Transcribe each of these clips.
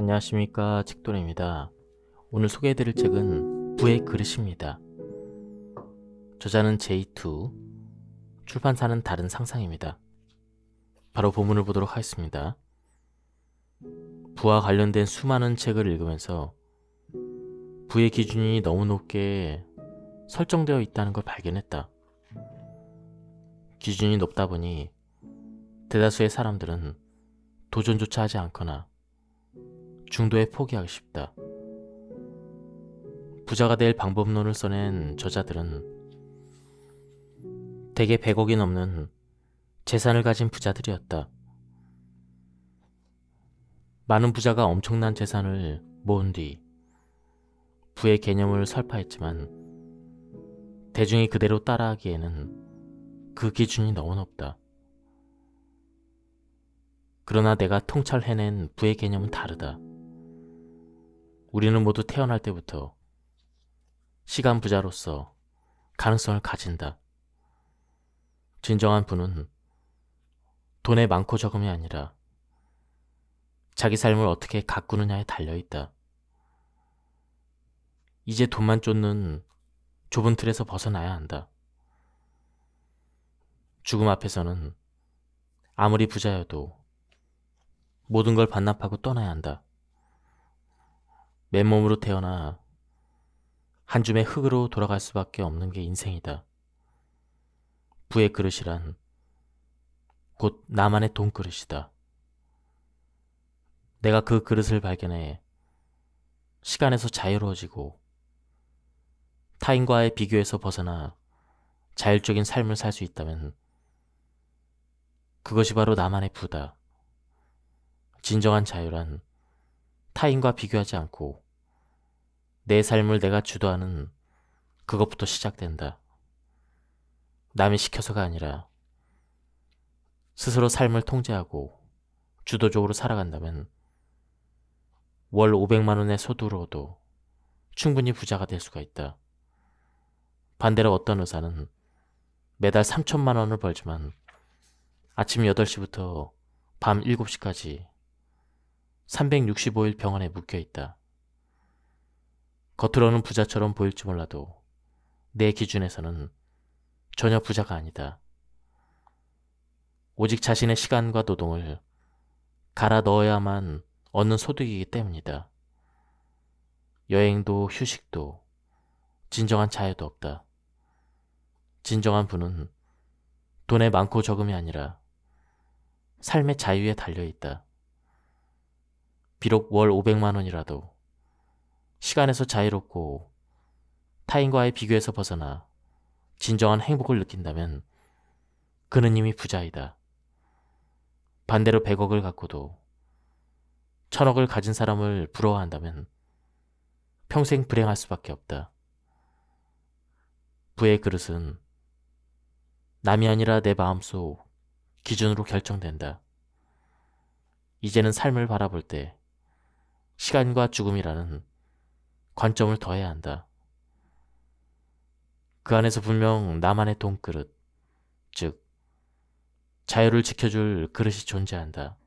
안녕하십니까, 책돌입니다. 오늘 소개해드릴 책은 부의 그릇입니다. 저자는 J2, 출판사는 다른 상상입니다. 바로 본문을 보도록 하겠습니다. 부와 관련된 수많은 책을 읽으면서 부의 기준이 너무 높게 설정되어 있다는 걸 발견했다. 기준이 높다 보니 대다수의 사람들은 도전조차 하지 않거나 중도에 포기하기 쉽다. 부자가 될 방법론을 써낸 저자들은 대개 100억이 넘는 재산을 가진 부자들이었다. 많은 부자가 엄청난 재산을 모은 뒤 부의 개념을 설파했지만 대중이 그대로 따라하기에는 그 기준이 너무 높다. 그러나 내가 통찰해낸 부의 개념은 다르다. 우리는 모두 태어날 때부터 시간 부자로서 가능성을 가진다. 진정한 부는 돈의 많고 적음이 아니라 자기 삶을 어떻게 가꾸느냐에 달려있다. 이제 돈만 쫓는 좁은 틀에서 벗어나야 한다. 죽음 앞에서는 아무리 부자여도 모든 걸 반납하고 떠나야 한다. 맨몸으로 태어나 한 줌의 흙으로 돌아갈 수밖에 없는 게 인생이다. 부의 그릇이란 곧 나만의 돈그릇이다. 내가 그 그릇을 발견해 시간에서 자유로워지고 타인과의 비교에서 벗어나 자율적인 삶을 살 수 있다면 그것이 바로 나만의 부다. 진정한 자유란 타인과 비교하지 않고 내 삶을 내가 주도하는 그것부터 시작된다. 남이 시켜서가 아니라 스스로 삶을 통제하고 주도적으로 살아간다면 월 500만 원의 소득으로도 충분히 부자가 될 수가 있다. 반대로 어떤 의사는 매달 3천만 원을 벌지만 아침 8시부터 밤 7시까지 365일 병원에 묶여 있다. 겉으로는 부자처럼 보일지 몰라도 내 기준에서는 전혀 부자가 아니다. 오직 자신의 시간과 노동을 갈아 넣어야만 얻는 소득이기 때문이다. 여행도 휴식도 진정한 자유도 없다. 진정한 부는 돈의 많고 적음이 아니라 삶의 자유에 달려있다. 비록 월 500만 원이라도 시간에서 자유롭고 타인과의 비교에서 벗어나 진정한 행복을 느낀다면 그는 이미 부자이다. 반대로 100억을 갖고도 1000억을 가진 사람을 부러워한다면 평생 불행할 수밖에 없다. 부의 그릇은 남이 아니라 내 마음속 기준으로 결정된다. 이제는 삶을 바라볼 때 시간과 죽음이라는 관점을 더해야 한다. 그 안에서 분명 나만의 돈그릇, 즉 자유를 지켜줄 그릇이 존재한다.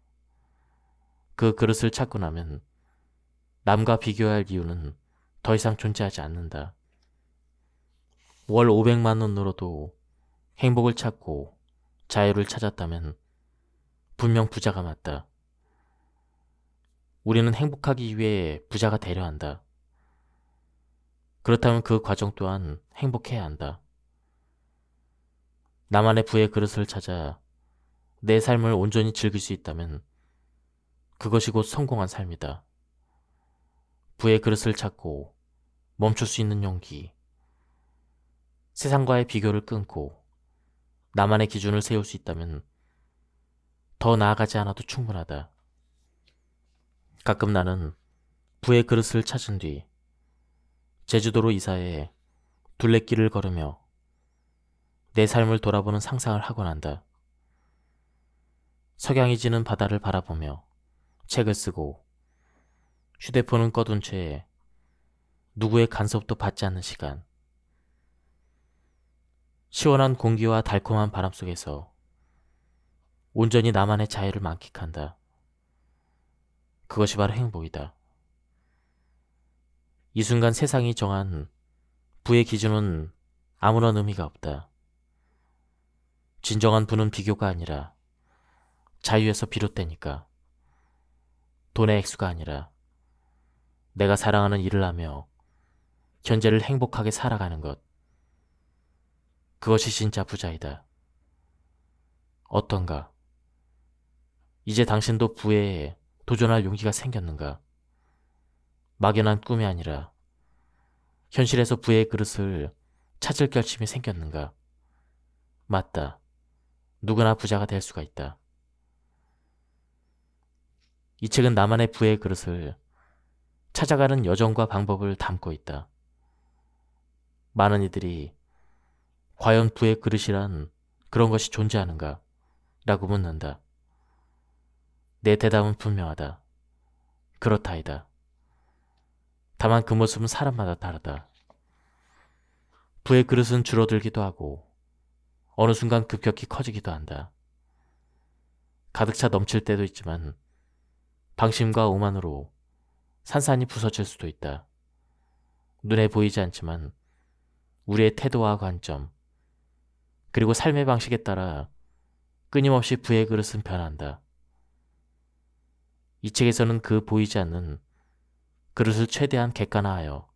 그 그릇을 찾고 나면 남과 비교할 이유는 더 이상 존재하지 않는다. 월 500만 원으로도 행복을 찾고 자유를 찾았다면 분명 부자가 맞다. 우리는 행복하기 위해 부자가 되려 한다. 그렇다면 그 과정 또한 행복해야 한다. 나만의 부의 그릇을 찾아 내 삶을 온전히 즐길 수 있다면 그것이 곧 성공한 삶이다. 부의 그릇을 찾고 멈출 수 있는 용기, 세상과의 비교를 끊고 나만의 기준을 세울 수 있다면 더 나아가지 않아도 충분하다. 가끔 나는 부의 그릇을 찾은 뒤 제주도로 이사해 둘레길을 걸으며 내 삶을 돌아보는 상상을 하곤 한다. 석양이 지는 바다를 바라보며 책을 쓰고 휴대폰은 꺼둔 채 누구의 간섭도 받지 않는 시간. 시원한 공기와 달콤한 바람 속에서 온전히 나만의 자유를 만끽한다. 그것이 바로 행복이다. 이 순간 세상이 정한 부의 기준은 아무런 의미가 없다. 진정한 부는 비교가 아니라 자유에서 비롯되니까. 돈의 액수가 아니라 내가 사랑하는 일을 하며 현재를 행복하게 살아가는 것. 그것이 진짜 부자이다. 어떤가? 이제 당신도 부에 도전할 용기가 생겼는가? 막연한 꿈이 아니라 현실에서 부의 그릇을 찾을 결심이 생겼는가? 맞다. 누구나 부자가 될 수가 있다. 이 책은 나만의 부의 그릇을 찾아가는 여정과 방법을 담고 있다. 많은 이들이 과연 부의 그릇이란 그런 것이 존재하는가? 라고 묻는다. 내 대답은 분명하다. 그렇다이다. 다만 그 모습은 사람마다 다르다. 부의 그릇은 줄어들기도 하고 어느 순간 급격히 커지기도 한다. 가득 차 넘칠 때도 있지만 방심과 오만으로 산산이 부서질 수도 있다. 눈에 보이지 않지만 우리의 태도와 관점, 그리고 삶의 방식에 따라 끊임없이 부의 그릇은 변한다. 이 책에서는 그 보이지 않는 그릇을 최대한 객관화하여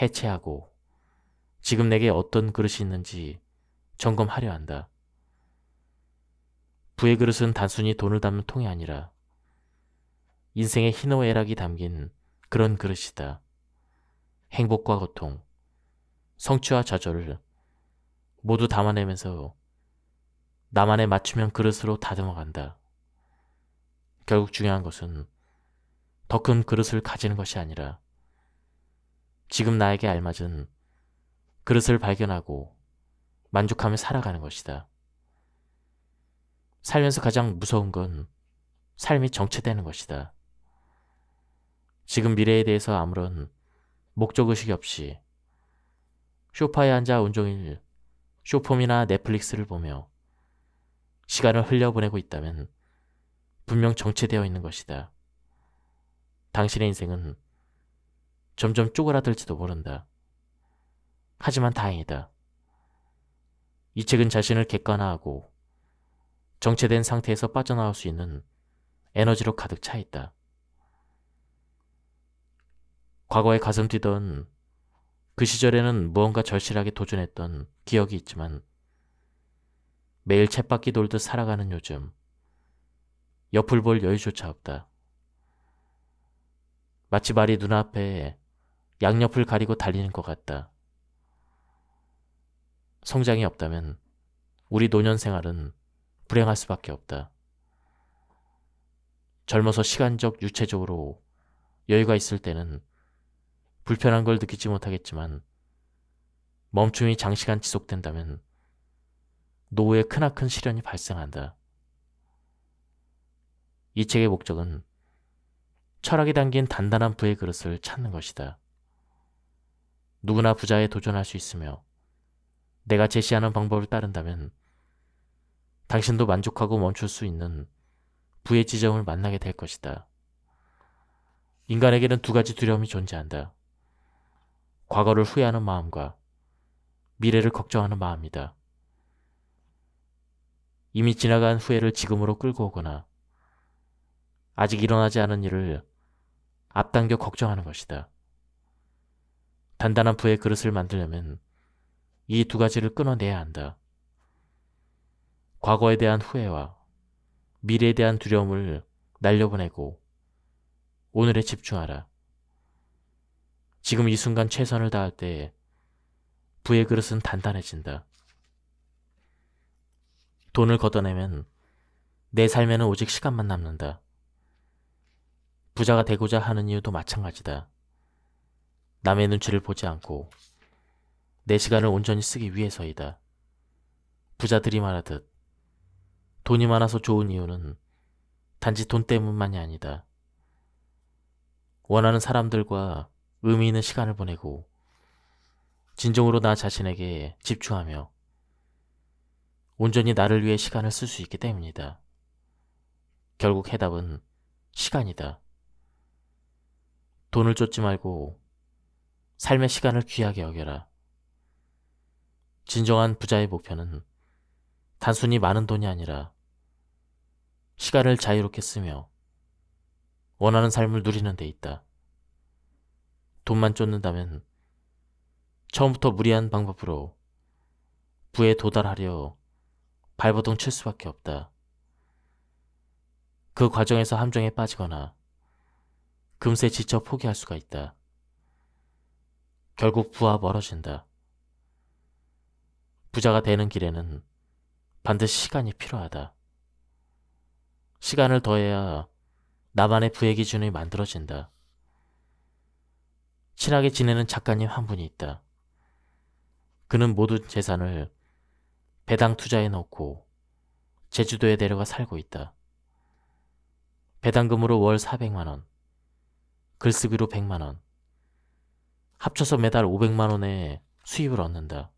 해체하고 지금 내게 어떤 그릇이 있는지 점검하려 한다. 부의 그릇은 단순히 돈을 담는 통이 아니라 인생의 희노애락이 담긴 그런 그릇이다. 행복과 고통, 성취와 좌절을 모두 담아내면서 나만의 맞춤형 그릇으로 다듬어간다. 결국 중요한 것은 더 큰 그릇을 가지는 것이 아니라 지금 나에게 알맞은 그릇을 발견하고 만족하며 살아가는 것이다. 살면서 가장 무서운 건 삶이 정체되는 것이다. 지금 미래에 대해서 아무런 목적의식이 없이 소파에 앉아 온종일 쇼폼이나 넷플릭스를 보며 시간을 흘려보내고 있다면 분명 정체되어 있는 것이다. 당신의 인생은 점점 쪼그라들지도 모른다. 하지만 다행이다. 이 책은 자신을 객관화하고 정체된 상태에서 빠져나올 수 있는 에너지로 가득 차 있다. 과거에 가슴 뛰던 그 시절에는 무언가 절실하게 도전했던 기억이 있지만 매일 쳇바퀴 돌듯 살아가는 요즘 옆을 볼 여유조차 없다. 마치 말이 눈앞에 양옆을 가리고 달리는 것 같다. 성장이 없다면 우리 노년 생활은 불행할 수밖에 없다. 젊어서 시간적, 육체적으로 여유가 있을 때는 불편한 걸 느끼지 못하겠지만 멈춤이 장시간 지속된다면 노후에 크나큰 시련이 발생한다. 이 책의 목적은 철학이 담긴 단단한 부의 그릇을 찾는 것이다. 누구나 부자에 도전할 수 있으며 내가 제시하는 방법을 따른다면 당신도 만족하고 멈출 수 있는 부의 지점을 만나게 될 것이다. 인간에게는 두 가지 두려움이 존재한다. 과거를 후회하는 마음과 미래를 걱정하는 마음이다. 이미 지나간 후회를 지금으로 끌고 오거나 아직 일어나지 않은 일을 앞당겨 걱정하는 것이다. 단단한 부의 그릇을 만들려면 이 두 가지를 끊어내야 한다. 과거에 대한 후회와 미래에 대한 두려움을 날려보내고 오늘에 집중하라. 지금 이 순간 최선을 다할 때 부의 그릇은 단단해진다. 돈을 걷어내면 내 삶에는 오직 시간만 남는다. 부자가 되고자 하는 이유도 마찬가지다. 남의 눈치를 보지 않고 내 시간을 온전히 쓰기 위해서이다. 부자들이 말하듯 돈이 많아서 좋은 이유는 단지 돈 때문만이 아니다. 원하는 사람들과 의미 있는 시간을 보내고 진정으로 나 자신에게 집중하며 온전히 나를 위해 시간을 쓸 수 있기 때문이다. 결국 해답은 시간이다. 돈을 쫓지 말고 삶의 시간을 귀하게 여겨라. 진정한 부자의 목표는 단순히 많은 돈이 아니라 시간을 자유롭게 쓰며 원하는 삶을 누리는 데 있다. 돈만 쫓는다면 처음부터 무리한 방법으로 부에 도달하려 발버둥 칠 수밖에 없다. 그 과정에서 함정에 빠지거나 금세 지쳐 포기할 수가 있다. 결국 부와 멀어진다. 부자가 되는 길에는 반드시 시간이 필요하다. 시간을 더해야 나만의 부의 기준이 만들어진다. 친하게 지내는 작가님 한 분이 있다. 그는 모든 재산을 배당 투자에 넣고 제주도에 내려가 살고 있다. 배당금으로 월 400만 원, 글쓰기로 100만 원, 합쳐서 매달 500만 원의 수입을 얻는다.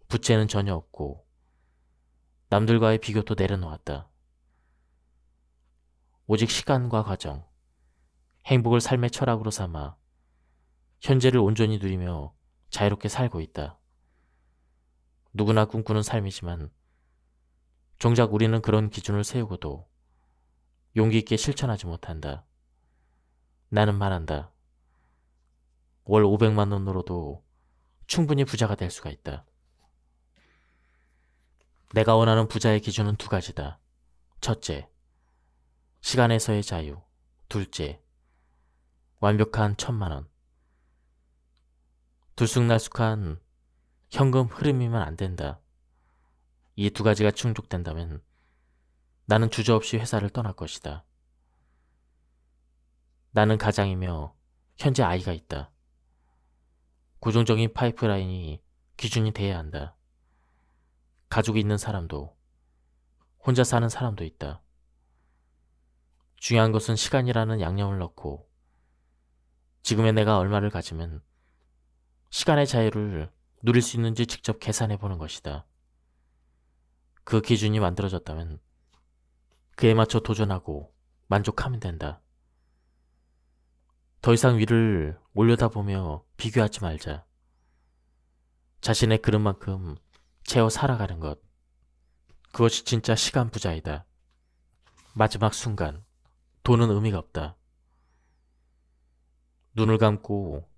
부채는 전혀 없고 남들과의 비교도 내려놓았다. 오직 시간과 과정, 행복을 삶의 철학으로 삼아 현재를 온전히 누리며 자유롭게 살고 있다. 누구나 꿈꾸는 삶이지만 정작 우리는 그런 기준을 세우고도 용기 있게 실천하지 못한다. 나는 말한다. 월 500만 원으로도 충분히 부자가 될 수가 있다. 내가 원하는 부자의 기준은 두 가지다. 첫째, 시간에서의 자유. 둘째, 완벽한 1,000만 원. 들쑥날쑥한 현금 흐름이면 안 된다. 이 두 가지가 충족된다면 나는 주저없이 회사를 떠날 것이다. 나는 가장이며 현재 아이가 있다. 고정적인 파이프라인이 기준이 돼야 한다. 가족이 있는 사람도 혼자 사는 사람도 있다. 중요한 것은 시간이라는 양념을 넣고 지금의 내가 얼마를 가지면 시간의 자유를 누릴 수 있는지 직접 계산해 보는 것이다. 그 기준이 만들어졌다면 그에 맞춰 도전하고 만족하면 된다. 더 이상 위를 올려다보며 비교하지 말자. 자신의 그릇만큼 채워 살아가는 것. 그것이 진짜 시간 부자이다. 마지막 순간, 돈은 의미가 없다. 눈을 감고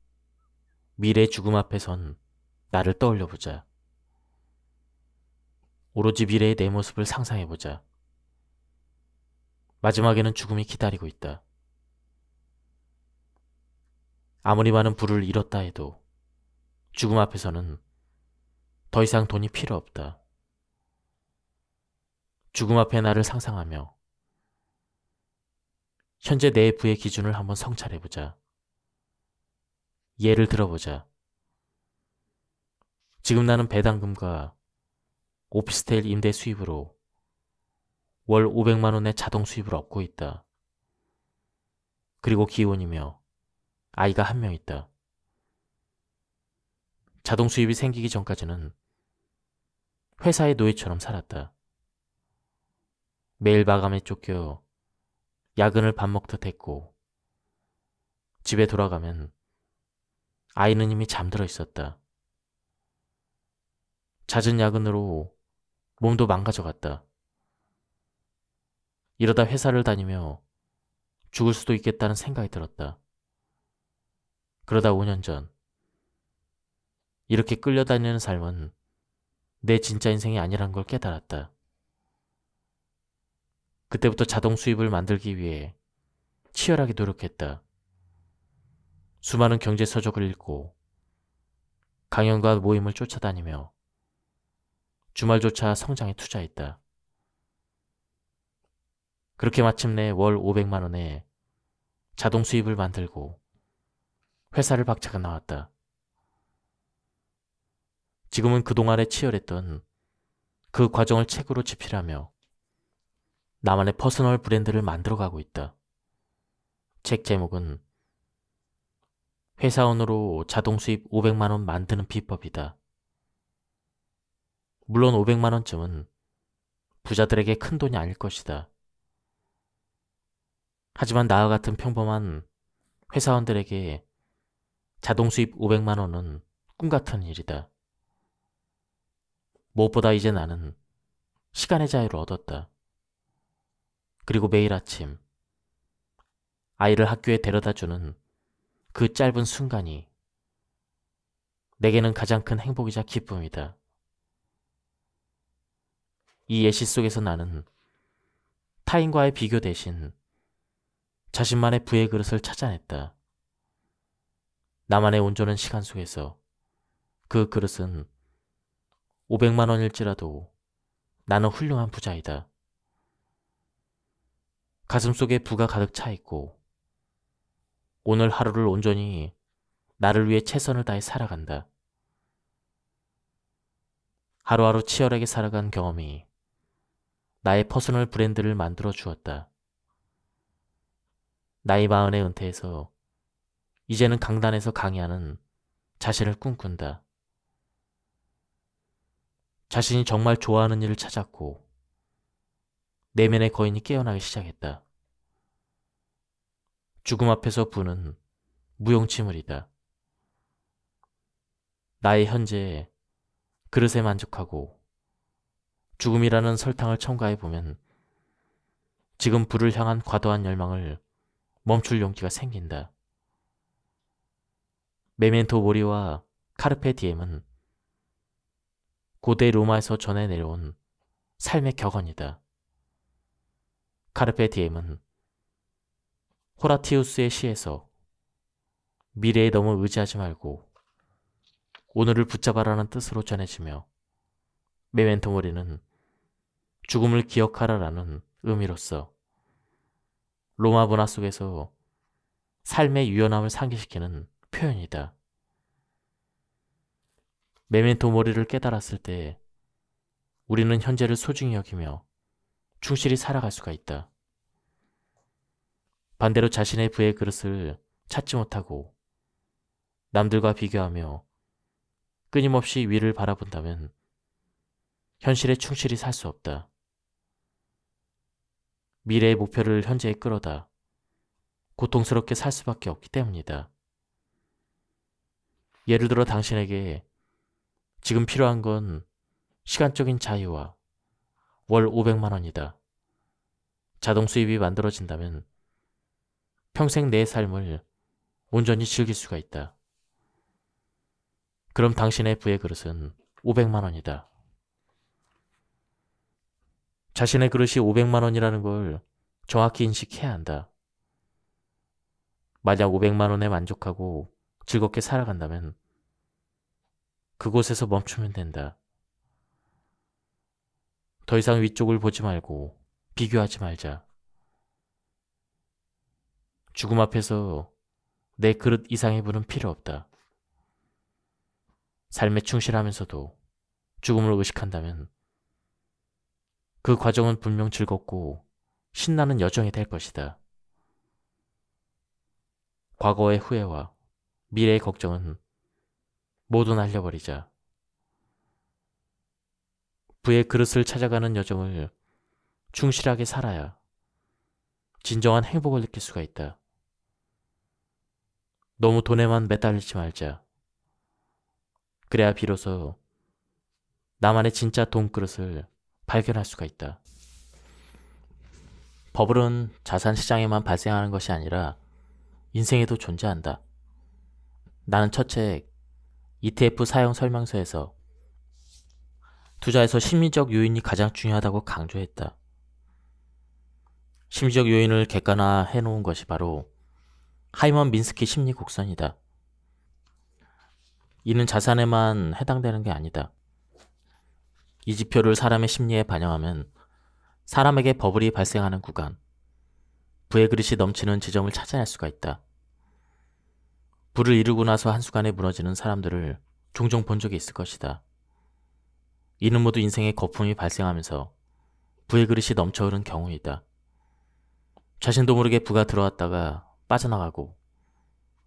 미래의 죽음 앞에 선 나를 떠올려보자. 오로지 미래의 내 모습을 상상해보자. 마지막에는 죽음이 기다리고 있다. 아무리 많은 부를 잃었다 해도 죽음 앞에서는 더 이상 돈이 필요 없다. 죽음 앞에 나를 상상하며 현재 내 부의 기준을 한번 성찰해보자. 예를 들어보자. 지금 나는 배당금과 오피스텔 임대 수입으로 월 500만 원의 자동 수입을 얻고 있다. 그리고 기혼이며 아이가 한 명 있다. 자동 수입이 생기기 전까지는 회사의 노예처럼 살았다. 매일 마감에 쫓겨 야근을 밥 먹듯 했고 집에 돌아가면 아이는 이미 잠들어 있었다. 잦은 야근으로 몸도 망가져갔다. 이러다 회사를 다니며 죽을 수도 있겠다는 생각이 들었다. 그러다 5년 전 이렇게 끌려다니는 삶은 내 진짜 인생이 아니란 걸 깨달았다. 그때부터 자동 수입을 만들기 위해 치열하게 노력했다. 수많은 경제 서적을 읽고 강연과 모임을 쫓아다니며 주말조차 성장에 투자했다. 그렇게 마침내 월 500만 원의 자동 수입을 만들고 회사를 박차가 나왔다. 지금은 그동안에 치열했던 그 과정을 책으로 집필하며 나만의 퍼스널 브랜드를 만들어가고 있다. 책 제목은 회사원으로 자동 수입 500만 원 만드는 비법이다. 물론 500만 원쯤은 부자들에게 큰 돈이 아닐 것이다. 하지만 나와 같은 평범한 회사원들에게 자동 수입 500만 원은 꿈같은 일이다. 무엇보다 이제 나는 시간의 자유를 얻었다. 그리고 매일 아침 아이를 학교에 데려다주는 그 짧은 순간이 내게는 가장 큰 행복이자 기쁨이다. 이 예시 속에서 나는 타인과의 비교 대신 자신만의 부의 그릇을 찾아냈다. 나만의 온전한 시간 속에서 그 그릇은 500만 원일지라도 나는 훌륭한 부자이다. 가슴속에 부가 가득 차 있고 오늘 하루를 온전히 나를 위해 최선을 다해 살아간다. 하루하루 치열하게 살아간 경험이 나의 퍼스널 브랜드를 만들어 주었다. 나이 40에 은퇴해서 이제는 강단에서 강의하는 자신을 꿈꾼다. 자신이 정말 좋아하는 일을 찾았고 내면의 거인이 깨어나기 시작했다. 죽음 앞에서 부는 무용지물이다. 나의 현재에 그릇에 만족하고 죽음이라는 설탕을 첨가해보면 지금 불을 향한 과도한 열망을 멈출 용기가 생긴다. 메멘토 모리와 카르페 디엠은 고대 로마에서 전해 내려온 삶의 격언이다. 카르페 디엠은 호라티우스의 시에서 미래에 너무 의지하지 말고 오늘을 붙잡아라는 뜻으로 전해지며 메멘토 모리는 죽음을 기억하라라는 의미로서 로마 문화 속에서 삶의 유연함을 상기시키는 표현이다. 메멘토 모리를 깨달았을 때 우리는 현재를 소중히 여기며 충실히 살아갈 수가 있다. 반대로 자신의 부의 그릇을 찾지 못하고 남들과 비교하며 끊임없이 위를 바라본다면 현실에 충실히 살 수 없다. 미래의 목표를 현재에 끌어다 고통스럽게 살 수밖에 없기 때문이다. 예를 들어 당신에게 지금 필요한 건 시간적인 자유와 월 500만 원이다. 자동 수입이 만들어진다면 평생 내 삶을 온전히 즐길 수가 있다. 그럼 당신의 부의 그릇은 500만 원이다. 자신의 그릇이 500만 원이라는 걸 정확히 인식해야 한다. 만약 500만 원에 만족하고 즐겁게 살아간다면 그곳에서 멈추면 된다. 더 이상 위쪽을 보지 말고 비교하지 말자. 죽음 앞에서 내 그릇 이상의 부는 필요 없다. 삶에 충실하면서도 죽음을 의식한다면 그 과정은 분명 즐겁고 신나는 여정이 될 것이다. 과거의 후회와 미래의 걱정은 모두 날려버리자. 부의 그릇을 찾아가는 여정을 충실하게 살아야 진정한 행복을 느낄 수가 있다. 너무 돈에만 매달리지 말자. 그래야 비로소 나만의 진짜 돈 그릇을 발견할 수가 있다. 버블은 자산 시장에만 발생하는 것이 아니라 인생에도 존재한다. 나는 첫 책 ETF 사용 설명서에서 투자에서 심리적 요인이 가장 중요하다고 강조했다. 심리적 요인을 객관화해 놓은 것이 바로 하이먼 민스키 심리 곡선이다. 이는 자산에만 해당되는 게 아니다. 이 지표를 사람의 심리에 반영하면 사람에게 버블이 발생하는 구간, 부의 그릇이 넘치는 지점을 찾아낼 수가 있다. 부를 이루고 나서 한순간에 무너지는 사람들을 종종 본 적이 있을 것이다. 이는 모두 인생의 거품이 발생하면서 부의 그릇이 넘쳐 흐른 경우이다. 자신도 모르게 부가 들어왔다가 빠져나가고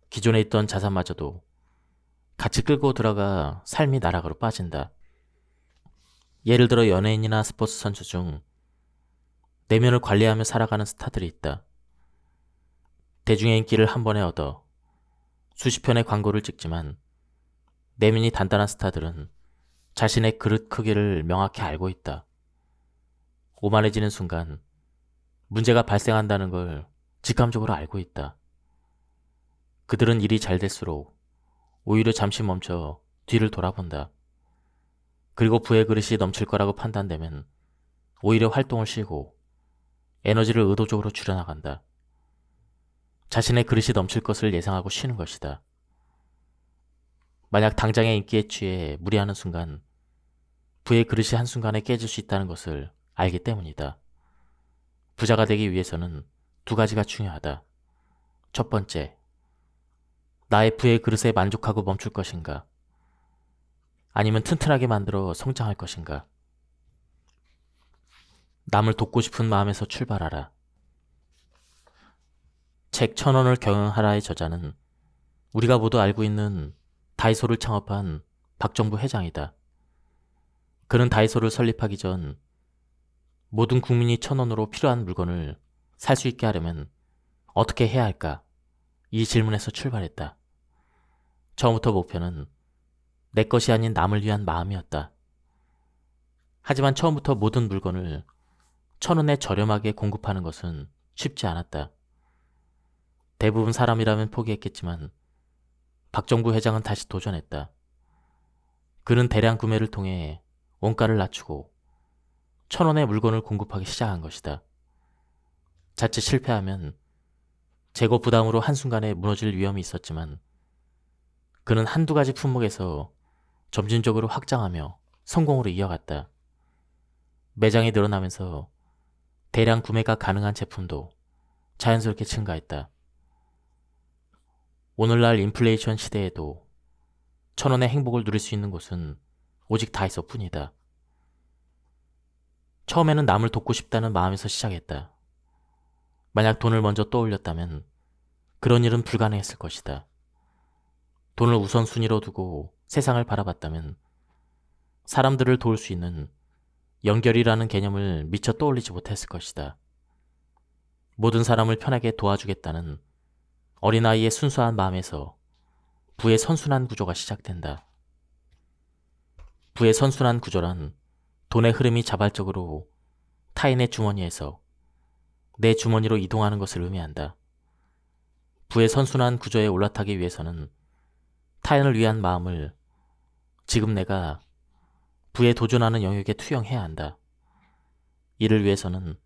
기존에 있던 자산마저도 같이 끌고 들어가 삶이 나락으로 빠진다. 예를 들어 연예인이나 스포츠 선수 중 내면을 관리하며 살아가는 스타들이 있다. 대중의 인기를 한 번에 얻어 수십 편의 광고를 찍지만 내면이 단단한 스타들은 자신의 그릇 크기를 명확히 알고 있다. 오만해지는 순간 문제가 발생한다는 걸 직감적으로 알고 있다. 그들은 일이 잘 될수록 오히려 잠시 멈춰 뒤를 돌아본다. 그리고 부의 그릇이 넘칠 거라고 판단되면 오히려 활동을 쉬고 에너지를 의도적으로 줄여나간다. 자신의 그릇이 넘칠 것을 예상하고 쉬는 것이다. 만약 당장의 인기에 취해 무리하는 순간 부의 그릇이 한순간에 깨질 수 있다는 것을 알기 때문이다. 부자가 되기 위해서는 두 가지가 중요하다. 첫 번째, 나의 부의 그릇에 만족하고 멈출 것인가? 아니면 튼튼하게 만들어 성장할 것인가? 남을 돕고 싶은 마음에서 출발하라. 책 1000원을 경영하라의 저자는 우리가 모두 알고 있는 다이소를 창업한 박정부 회장이다. 그는 다이소를 설립하기 전 모든 국민이 1000원으로 필요한 물건을 살 수 있게 하려면 어떻게 해야 할까? 이 질문에서 출발했다. 처음부터 목표는 내 것이 아닌 남을 위한 마음이었다. 하지만 처음부터 모든 물건을 1000원에 저렴하게 공급하는 것은 쉽지 않았다. 대부분 사람이라면 포기했겠지만 박정부 회장은 다시 도전했다. 그는 대량 구매를 통해 원가를 낮추고 1000원의 물건을 공급하기 시작한 것이다. 자칫 실패하면 재고 부담으로 한순간에 무너질 위험이 있었지만 그는 한두 가지 품목에서 점진적으로 확장하며 성공으로 이어갔다. 매장이 늘어나면서 대량 구매가 가능한 제품도 자연스럽게 증가했다. 오늘날 인플레이션 시대에도 1000원의 행복을 누릴 수 있는 곳은 오직 다이소뿐이다. 처음에는 남을 돕고 싶다는 마음에서 시작했다. 만약 돈을 먼저 떠올렸다면 그런 일은 불가능했을 것이다. 돈을 우선순위로 두고 세상을 바라봤다면 사람들을 도울 수 있는 연결이라는 개념을 미처 떠올리지 못했을 것이다. 모든 사람을 편하게 도와주겠다는 어린아이의 순수한 마음에서 부의 선순환 구조가 시작된다. 부의 선순환 구조란 돈의 흐름이 자발적으로 타인의 주머니에서 내 주머니로 이동하는 것을 의미한다. 부의 선순환 구조에 올라타기 위해서는 타인을 위한 마음을 지금 내가 부에 도전하는 영역에 투영해야 한다. 이를 위해서는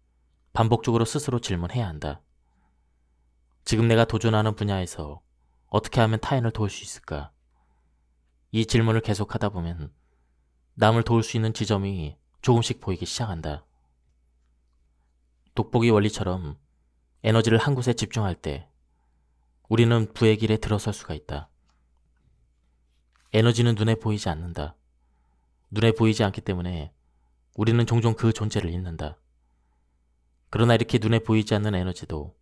반복적으로 스스로 질문해야 한다. 지금 내가 도전하는 분야에서 어떻게 하면 타인을 도울 수 있을까? 이 질문을 계속하다 보면 남을 도울 수 있는 지점이 조금씩 보이기 시작한다. 돋보기 원리처럼 에너지를 한 곳에 집중할 때 우리는 부의 길에 들어설 수가 있다. 에너지는 눈에 보이지 않는다. 눈에 보이지 않기 때문에 우리는 종종 그 존재를 잊는다. 그러나 이렇게 눈에 보이지 않는 에너지도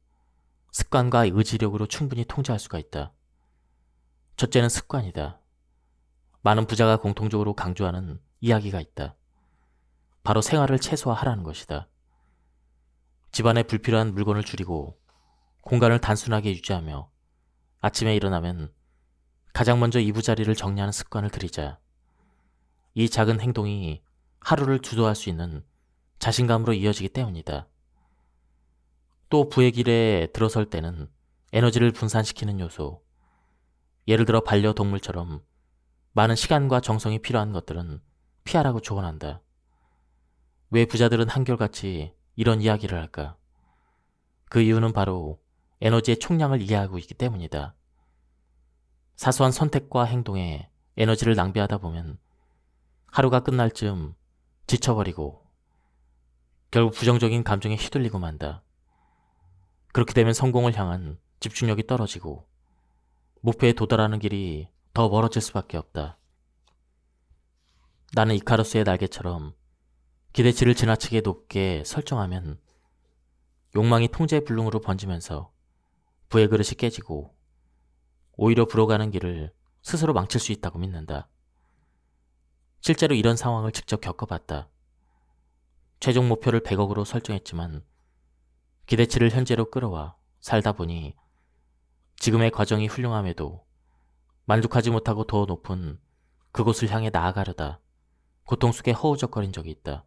습관과 의지력으로 충분히 통제할 수가 있다. 첫째는 습관이다. 많은 부자가 공통적으로 강조하는 이야기가 있다. 바로 생활을 최소화하라는 것이다. 집안에 불필요한 물건을 줄이고 공간을 단순하게 유지하며 아침에 일어나면 가장 먼저 이부자리를 정리하는 습관을 들이자. 이 작은 행동이 하루를 주도할 수 있는 자신감으로 이어지기 때문이다. 또 부의 길에 들어설 때는 에너지를 분산시키는 요소, 예를 들어 반려동물처럼 많은 시간과 정성이 필요한 것들은 피하라고 조언한다. 왜 부자들은 한결같이 이런 이야기를 할까? 그 이유는 바로 에너지의 총량을 이해하고 있기 때문이다. 사소한 선택과 행동에 에너지를 낭비하다 보면 하루가 끝날 즈음 지쳐버리고 결국 부정적인 감정에 휘둘리고 만다. 그렇게 되면 성공을 향한 집중력이 떨어지고 목표에 도달하는 길이 더 멀어질 수밖에 없다. 나는 이카루스의 날개처럼 기대치를 지나치게 높게 설정하면 욕망이 통제불능으로 번지면서 부의 그릇이 깨지고 오히려 불어가는 길을 스스로 망칠 수 있다고 믿는다. 실제로 이런 상황을 직접 겪어봤다. 최종 목표를 100억으로 설정했지만 기대치를 현재로 끌어와 살다 보니 지금의 과정이 훌륭함에도 만족하지 못하고 더 높은 그곳을 향해 나아가려다 고통 속에 허우적거린 적이 있다.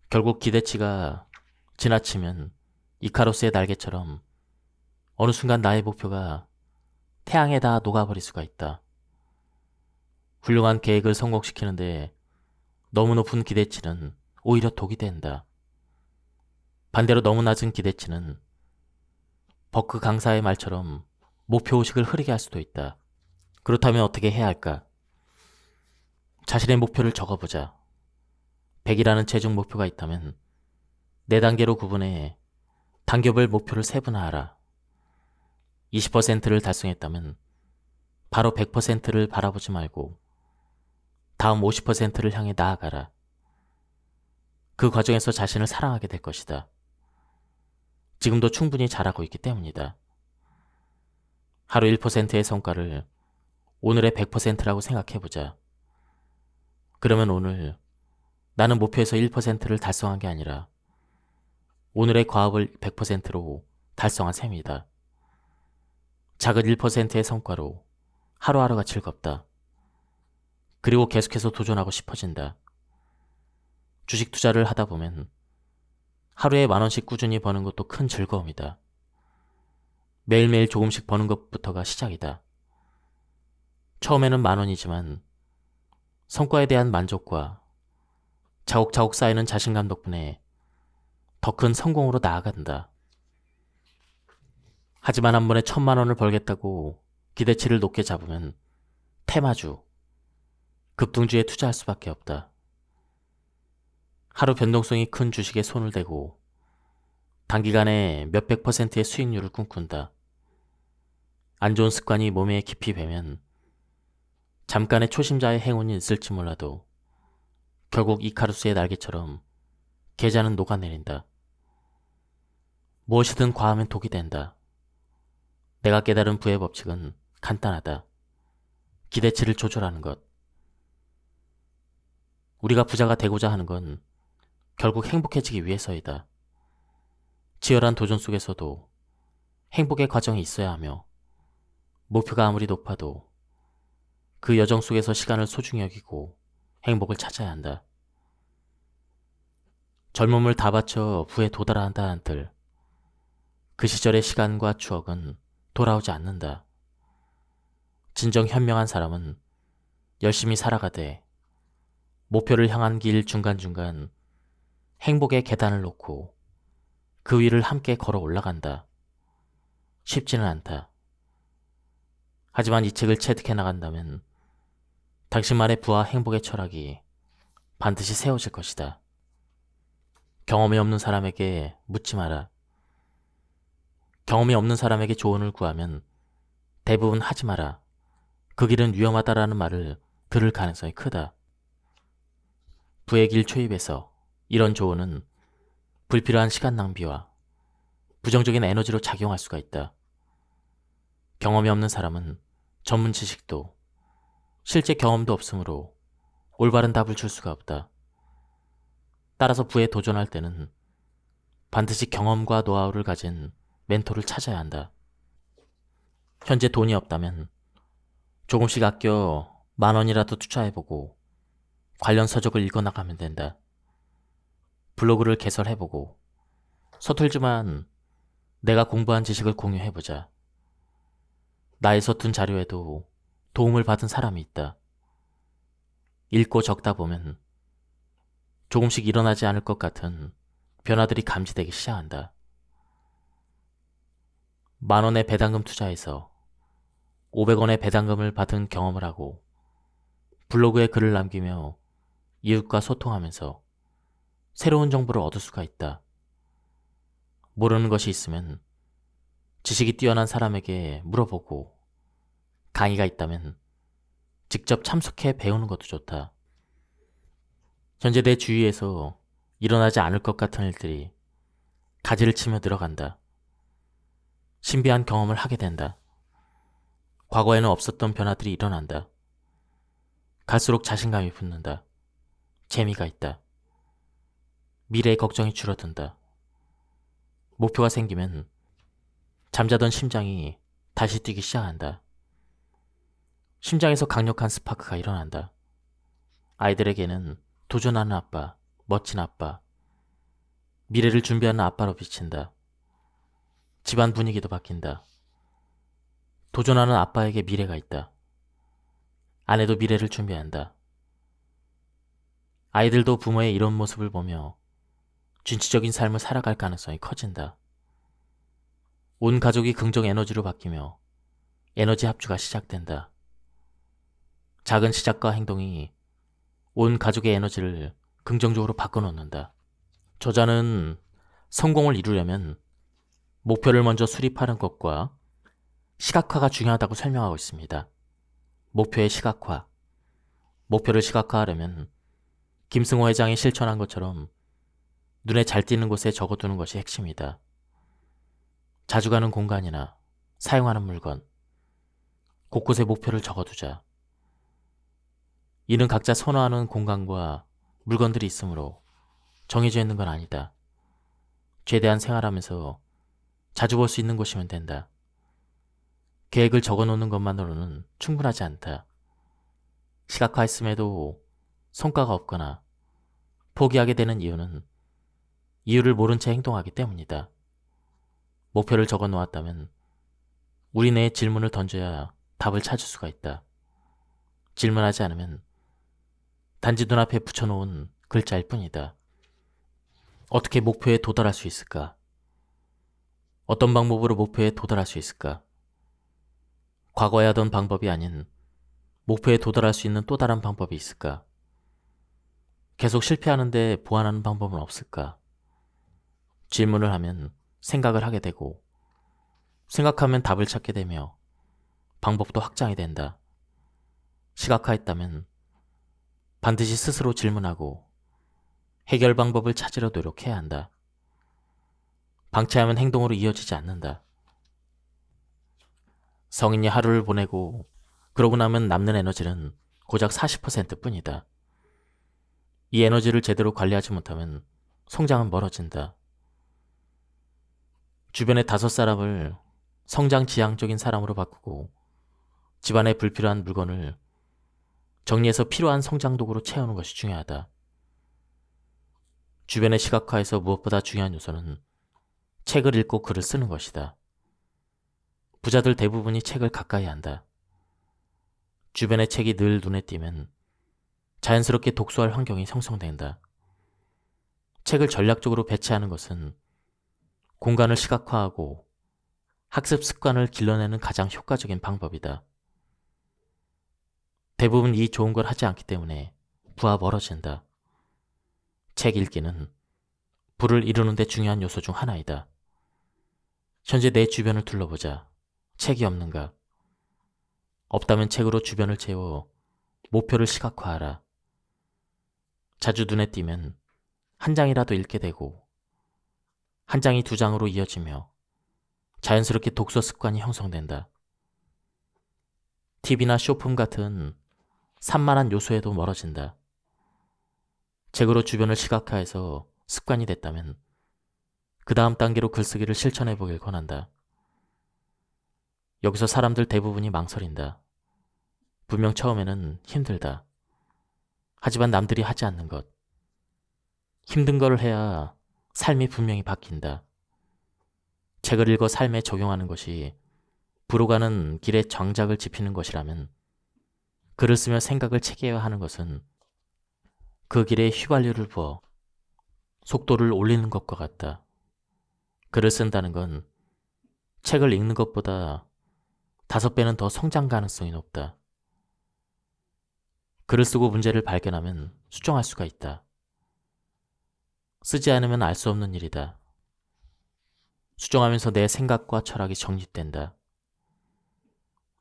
결국 기대치가 지나치면 이카로스의 날개처럼 어느 순간 나의 목표가 태양에 다 녹아버릴 수가 있다. 훌륭한 계획을 성공시키는데 너무 높은 기대치는 오히려 독이 된다. 반대로 너무 낮은 기대치는 버크 강사의 말처럼 목표의식을 흐리게 할 수도 있다. 그렇다면 어떻게 해야 할까? 자신의 목표를 적어보자. 100이라는 최종 목표가 있다면 4단계로 구분해 단계별 목표를 세분화하라. 20%를 달성했다면 바로 100%를 바라보지 말고 다음 50%를 향해 나아가라. 그 과정에서 자신을 사랑하게 될 것이다. 지금도 충분히 잘하고 있기 때문이다. 하루 1%의 성과를 오늘의 100%라고 생각해보자. 그러면 오늘 나는 목표에서 1%를 달성한 게 아니라 오늘의 과업을 100%로 달성한 셈이다. 작은 1%의 성과로 하루하루가 즐겁다. 그리고 계속해서 도전하고 싶어진다. 주식 투자를 하다 보면 하루에 10,000원씩 꾸준히 버는 것도 큰 즐거움이다. 매일매일 조금씩 버는 것부터가 시작이다. 처음에는 10,000원이지만 성과에 대한 만족과 차곡차곡 쌓이는 자신감 덕분에 더 큰 성공으로 나아간다. 하지만 한 번에 1,000,000원을 벌겠다고 기대치를 높게 잡으면 테마주, 급등주에 투자할 수밖에 없다. 하루 변동성이 큰 주식에 손을 대고 단기간에 몇백 %의 수익률을 꿈꾼다. 안 좋은 습관이 몸에 깊이 배면 잠깐의 초심자의 행운이 있을지 몰라도 결국 이카루스의 날개처럼 계좌는 녹아내린다. 무엇이든 과하면 독이 된다. 내가 깨달은 부의 법칙은 간단하다. 기대치를 조절하는 것. 우리가 부자가 되고자 하는 건 결국 행복해지기 위해서이다. 치열한 도전 속에서도 행복의 과정이 있어야 하며 목표가 아무리 높아도 그 여정 속에서 시간을 소중히 여기고 행복을 찾아야 한다. 젊음을 다 바쳐 부에 도달해야 한다 한들 그 시절의 시간과 추억은 돌아오지 않는다. 진정 현명한 사람은 열심히 살아가되 목표를 향한 길 중간중간 행복의 계단을 놓고 그 위를 함께 걸어 올라간다. 쉽지는 않다. 하지만 이 책을 체득해 나간다면 당신만의 부와 행복의 철학이 반드시 세워질 것이다. 경험이 없는 사람에게 묻지 마라. 경험이 없는 사람에게 조언을 구하면 대부분 하지 마라. 그 길은 위험하다라는 말을 들을 가능성이 크다. 부의 길 초입에서 이런 조언은 불필요한 시간 낭비와 부정적인 에너지로 작용할 수가 있다. 경험이 없는 사람은 전문 지식도 실제 경험도 없으므로 올바른 답을 줄 수가 없다. 따라서 부에 도전할 때는 반드시 경험과 노하우를 가진 멘토를 찾아야 한다. 현재 돈이 없다면 조금씩 아껴 10,000원이라도 투자해보고 관련 서적을 읽어나가면 된다. 블로그를 개설해보고 서툴지만 내가 공부한 지식을 공유해보자. 나의 서툰 자료에도 도움을 받은 사람이 있다. 읽고 적다 보면 조금씩 일어나지 않을 것 같은 변화들이 감지되기 시작한다. 10,000원의 배당금 투자에서 500원의 배당금을 받은 경험을 하고 블로그에 글을 남기며 이웃과 소통하면서 새로운 정보를 얻을 수가 있다. 모르는 것이 있으면 지식이 뛰어난 사람에게 물어보고 강의가 있다면 직접 참석해 배우는 것도 좋다. 현재 내 주위에서 일어나지 않을 것 같은 일들이 가지를 치며 늘어간다. 신비한 경험을 하게 된다. 과거에는 없었던 변화들이 일어난다. 갈수록 자신감이 붙는다. 재미가 있다. 미래의 걱정이 줄어든다. 목표가 생기면 잠자던 심장이 다시 뛰기 시작한다. 심장에서 강력한 스파크가 일어난다. 아이들에게는 도전하는 아빠, 멋진 아빠, 미래를 준비하는 아빠로 비친다. 집안 분위기도 바뀐다. 도전하는 아빠에게 미래가 있다. 아내도 미래를 준비한다. 아이들도 부모의 이런 모습을 보며 진취적인 삶을 살아갈 가능성이 커진다. 온 가족이 긍정 에너지로 바뀌며 에너지 합주가 시작된다. 작은 시작과 행동이 온 가족의 에너지를 긍정적으로 바꿔놓는다. 저자는 성공을 이루려면 목표를 먼저 수립하는 것과 시각화가 중요하다고 설명하고 있습니다. 목표의 시각화. 목표를 시각화하려면 김승호 회장이 실천한 것처럼 눈에 잘 띄는 곳에 적어두는 것이 핵심이다. 자주 가는 공간이나 사용하는 물건, 곳곳에 목표를 적어두자. 이는 각자 선호하는 공간과 물건들이 있으므로 정해져 있는 건 아니다. 최대한 생활하면서 자주 볼 수 있는 곳이면 된다. 계획을 적어놓는 것만으로는 충분하지 않다. 시각화했음에도 성과가 없거나 포기하게 되는 이유는 이유를 모른 채 행동하기 때문이다. 목표를 적어 놓았다면 우리 내에 질문을 던져야 답을 찾을 수가 있다. 질문하지 않으면 단지 눈앞에 붙여놓은 글자일 뿐이다. 어떻게 목표에 도달할 수 있을까? 어떤 방법으로 목표에 도달할 수 있을까? 과거에 하던 방법이 아닌 목표에 도달할 수 있는 또 다른 방법이 있을까? 계속 실패하는데 보완하는 방법은 없을까? 질문을 하면 생각을 하게 되고, 생각하면 답을 찾게 되며 방법도 확장이 된다. 시각화했다면 반드시 스스로 질문하고 해결 방법을 찾으려 노력해야 한다. 방치하면 행동으로 이어지지 않는다. 성인이 하루를 보내고 그러고 나면 남는 에너지는 고작 40% 뿐이다. 이 에너지를 제대로 관리하지 못하면 성장은 멀어진다. 주변의 5사람을 성장 지향적인 사람으로 바꾸고 집안에 불필요한 물건을 정리해서 필요한 성장 도구로 채우는 것이 중요하다. 주변의 시각화에서 무엇보다 중요한 요소는 책을 읽고 글을 쓰는 것이다. 부자들 대부분이 책을 가까이 한다. 주변의 책이 늘 눈에 띄면 자연스럽게 독서할 환경이 형성된다. 책을 전략적으로 배치하는 것은 공간을 시각화하고 학습 습관을 길러내는 가장 효과적인 방법이다. 대부분 이 좋은 걸 하지 않기 때문에 부하 멀어진다. 책 읽기는 부를 이루는 데 중요한 요소 중 하나이다. 현재 내 주변을 둘러보자. 책이 없는가? 없다면 책으로 주변을 채워 목표를 시각화하라. 자주 눈에 띄면 한 장이라도 읽게 되고 한 장이 2장으로 이어지며 자연스럽게 독서 습관이 형성된다. TV나 쇼품 같은 산만한 요소에도 멀어진다. 책으로 주변을 시각화해서 습관이 됐다면 그 다음 단계로 글쓰기를 실천해 보길 권한다. 여기서 사람들 대부분이 망설인다. 분명 처음에는 힘들다. 하지만 남들이 하지 않는 것. 힘든 걸 해야 삶이 분명히 바뀐다. 책을 읽어 삶에 적용하는 것이 부로 가는 길에 장작을 지피는 것이라면 글을 쓰며 생각을 체계화하는 것은 그 길에 휘발유를 부어 속도를 올리는 것과 같다. 글을 쓴다는 건 책을 읽는 것보다 5배는 더 성장 가능성이 높다. 글을 쓰고 문제를 발견하면 수정할 수가 있다. 쓰지 않으면 알 수 없는 일이다. 수정하면서 내 생각과 철학이 정립된다.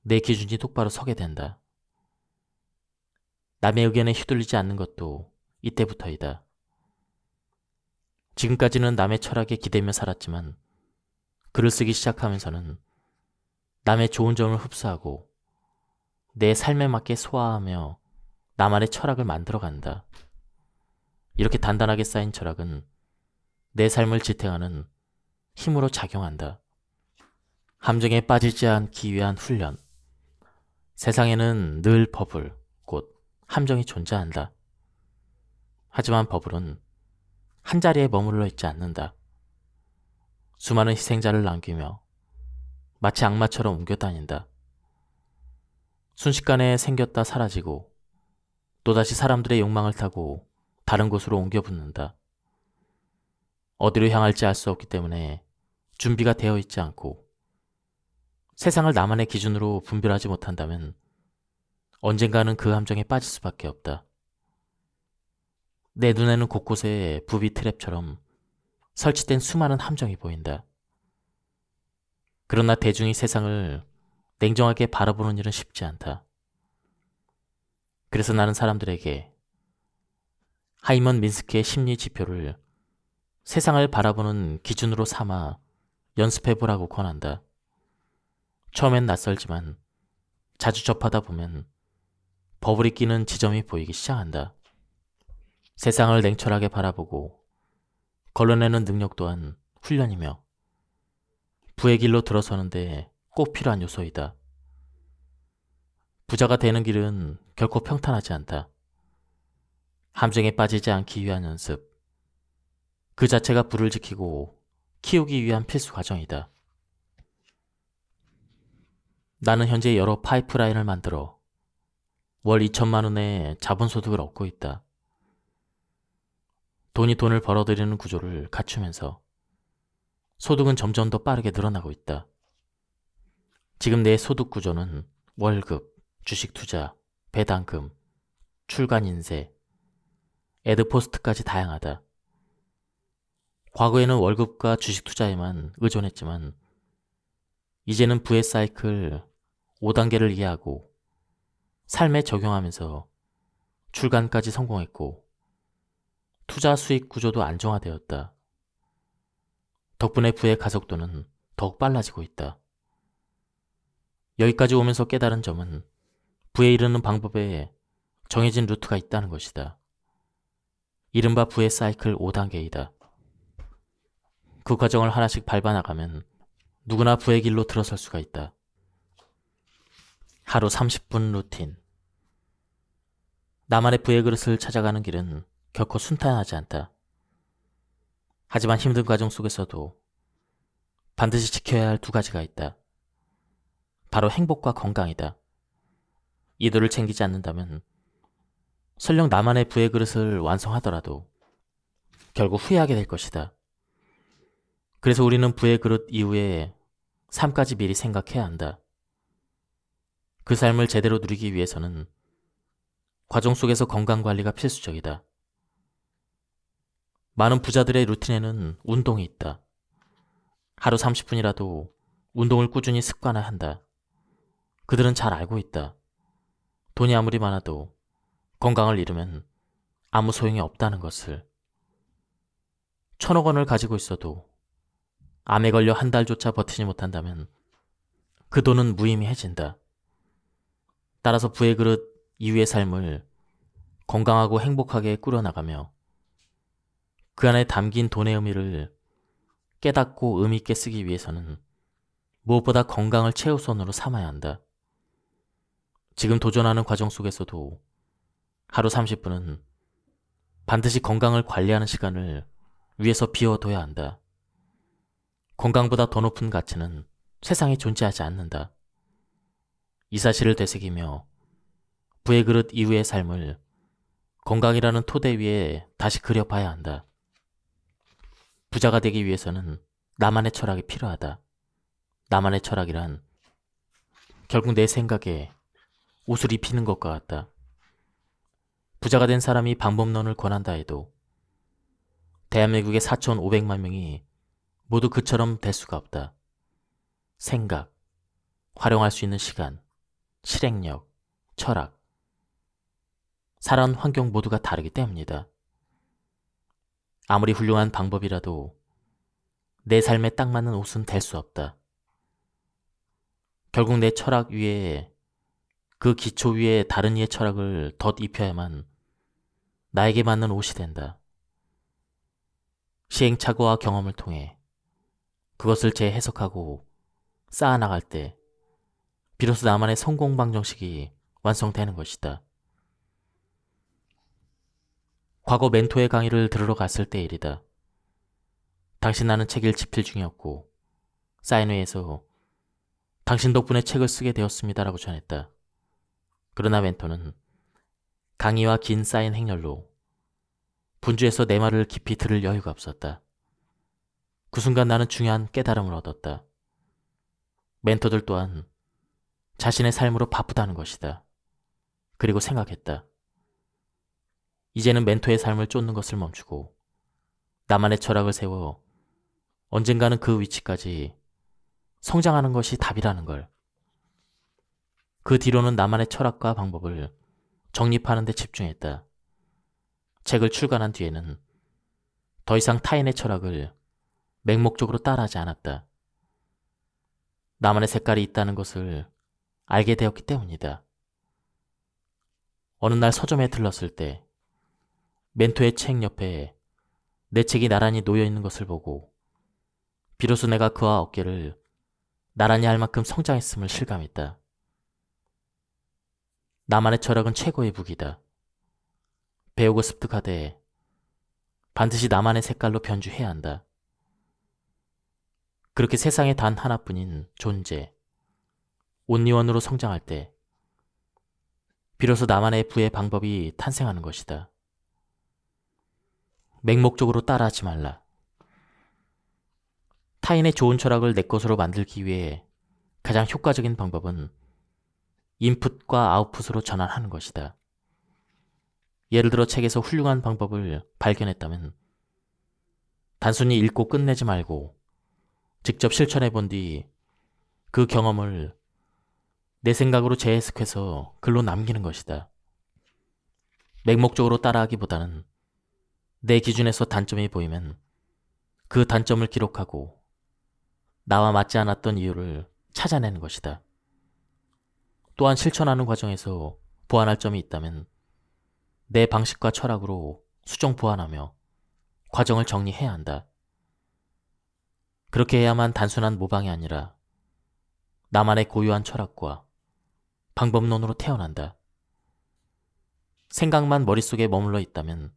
내 기준이 똑바로 서게 된다. 남의 의견에 휘둘리지 않는 것도 이때부터이다. 지금까지는 남의 철학에 기대며 살았지만 글을 쓰기 시작하면서는 남의 좋은 점을 흡수하고 내 삶에 맞게 소화하며 나만의 철학을 만들어간다. 이렇게 단단하게 쌓인 철학은 내 삶을 지탱하는 힘으로 작용한다. 함정에 빠지지 않기 위한 훈련. 세상에는 늘 버블, 곧 함정이 존재한다. 하지만 버블은 한자리에 머물러 있지 않는다. 수많은 희생자를 남기며 마치 악마처럼 옮겨다닌다. 순식간에 생겼다 사라지고 또다시 사람들의 욕망을 타고 다른 곳으로 옮겨 붙는다. 어디로 향할지 알 수 없기 때문에 준비가 되어 있지 않고 세상을 나만의 기준으로 분별하지 못한다면 언젠가는 그 함정에 빠질 수밖에 없다. 내 눈에는 곳곳에 부비 트랩처럼 설치된 수많은 함정이 보인다. 그러나 대중이 세상을 냉정하게 바라보는 일은 쉽지 않다. 그래서 나는 사람들에게 하이먼 민스키의 심리 지표를 세상을 바라보는 기준으로 삼아 연습해보라고 권한다. 처음엔 낯설지만 자주 접하다 보면 버블이 끼는 지점이 보이기 시작한다. 세상을 냉철하게 바라보고 걸러내는 능력 또한 훈련이며 부의 길로 들어서는데 꼭 필요한 요소이다. 부자가 되는 길은 결코 평탄하지 않다. 함정에 빠지지 않기 위한 연습. 그 자체가 부를 지키고 키우기 위한 필수 과정이다. 나는 현재 여러 파이프라인을 만들어 월 2천만 원의 자본소득을 얻고 있다. 돈이 돈을 벌어들이는 구조를 갖추면서 소득은 점점 더 빠르게 늘어나고 있다. 지금 내 소득 구조는 월급, 주식 투자, 배당금, 출간 인세, 애드포스트까지 다양하다. 과거에는 월급과 주식 투자에만 의존했지만 이제는 부의 사이클 5단계를 이해하고 삶에 적용하면서 출간까지 성공했고 투자 수익 구조도 안정화되었다. 덕분에 부의 가속도는 더욱 빨라지고 있다. 여기까지 오면서 깨달은 점은 부에 이르는 방법에 정해진 루트가 있다는 것이다. 이른바 부의 사이클 5단계이다. 그 과정을 하나씩 밟아나가면 누구나 부의 길로 들어설 수가 있다. 하루 30분 루틴. 나만의 부의 그릇을 찾아가는 길은 결코 순탄하지 않다. 하지만 힘든 과정 속에서도 반드시 지켜야 할 두 가지가 있다. 바로 행복과 건강이다. 이들을 챙기지 않는다면 설령 나만의 부의 그릇을 완성하더라도 결국 후회하게 될 것이다. 그래서 우리는 부의 그릇 이후에 삶까지 미리 생각해야 한다. 그 삶을 제대로 누리기 위해서는 과정 속에서 건강관리가 필수적이다. 많은 부자들의 루틴에는 운동이 있다. 하루 30분이라도 운동을 꾸준히 습관화한다. 그들은 잘 알고 있다. 돈이 아무리 많아도 건강을 잃으면 아무 소용이 없다는 것을. 1,000억 원을 가지고 있어도 암에 걸려 한 달조차 버티지 못한다면 그 돈은 무의미해진다. 따라서 부의 그릇 이후의 삶을 건강하고 행복하게 꾸려나가며 그 안에 담긴 돈의 의미를 깨닫고 의미 있게 쓰기 위해서는 무엇보다 건강을 최우선으로 삼아야 한다. 지금 도전하는 과정 속에서도 하루 30분은 반드시 건강을 관리하는 시간을 위해서 비워둬야 한다. 건강보다 더 높은 가치는 세상에 존재하지 않는다. 이 사실을 되새기며 부의 그릇 이후의 삶을 건강이라는 토대 위에 다시 그려봐야 한다. 부자가 되기 위해서는 나만의 철학이 필요하다. 나만의 철학이란 결국 내 생각에 옷을 입히는 것과 같다. 부자가 된 사람이 방법론을 권한다 해도 대한민국의 4,500만 명이 모두 그처럼 될 수가 없다. 생각, 활용할 수 있는 시간, 실행력, 철학, 살아온 환경 모두가 다르기 때문이다. 아무리 훌륭한 방법이라도 내 삶에 딱 맞는 옷은 될 수 없다. 결국 내 철학 위에 그 기초 위에 다른 이의 철학을 덧 입혀야만 나에게 맞는 옷이 된다. 시행착오와 경험을 통해 그것을 재해석하고 쌓아나갈 때 비로소 나만의 성공 방정식이 완성되는 것이다. 과거 멘토의 강의를 들으러 갔을 때 일이다. 당시 나는 책 읽집필 중이었고 사인회에서 당신 덕분에 책을 쓰게 되었습니다라고 전했다. 그러나 멘토는 강의와 긴 사인 행렬로 분주해서 내 말을 깊이 들을 여유가 없었다. 그 순간 나는 중요한 깨달음을 얻었다. 멘토들 또한 자신의 삶으로 바쁘다는 것이다. 그리고 생각했다. 이제는 멘토의 삶을 쫓는 것을 멈추고 나만의 철학을 세워 언젠가는 그 위치까지 성장하는 것이 답이라는 걸. 그 뒤로는 나만의 철학과 방법을 정립하는 데 집중했다. 책을 출간한 뒤에는 더 이상 타인의 철학을 맹목적으로 따라하지 않았다. 나만의 색깔이 있다는 것을 알게 되었기 때문이다. 어느 날 서점에 들렀을 때 멘토의 책 옆에 내 책이 나란히 놓여 있는 것을 보고 비로소 내가 그와 어깨를 나란히 할 만큼 성장했음을 실감했다. 나만의 철학은 최고의 무기다. 배우고 습득하되 반드시 나만의 색깔로 변주해야 한다. 그렇게 세상에 단 하나뿐인 존재, 온리원으로 성장할 때 비로소 나만의 부의 방법이 탄생하는 것이다. 맹목적으로 따라하지 말라. 타인의 좋은 철학을 내 것으로 만들기 위해 가장 효과적인 방법은 인풋과 아웃풋으로 전환하는 것이다. 예를 들어 책에서 훌륭한 방법을 발견했다면 단순히 읽고 끝내지 말고 직접 실천해 본 뒤 그 경험을 내 생각으로 재해석해서 글로 남기는 것이다. 맹목적으로 따라하기보다는 내 기준에서 단점이 보이면 그 단점을 기록하고 나와 맞지 않았던 이유를 찾아내는 것이다. 또한 실천하는 과정에서 보완할 점이 있다면 내 방식과 철학으로 수정 보완하며 과정을 정리해야 한다. 그렇게 해야만 단순한 모방이 아니라 나만의 고유한 철학과 방법론으로 태어난다. 생각만 머릿속에 머물러 있다면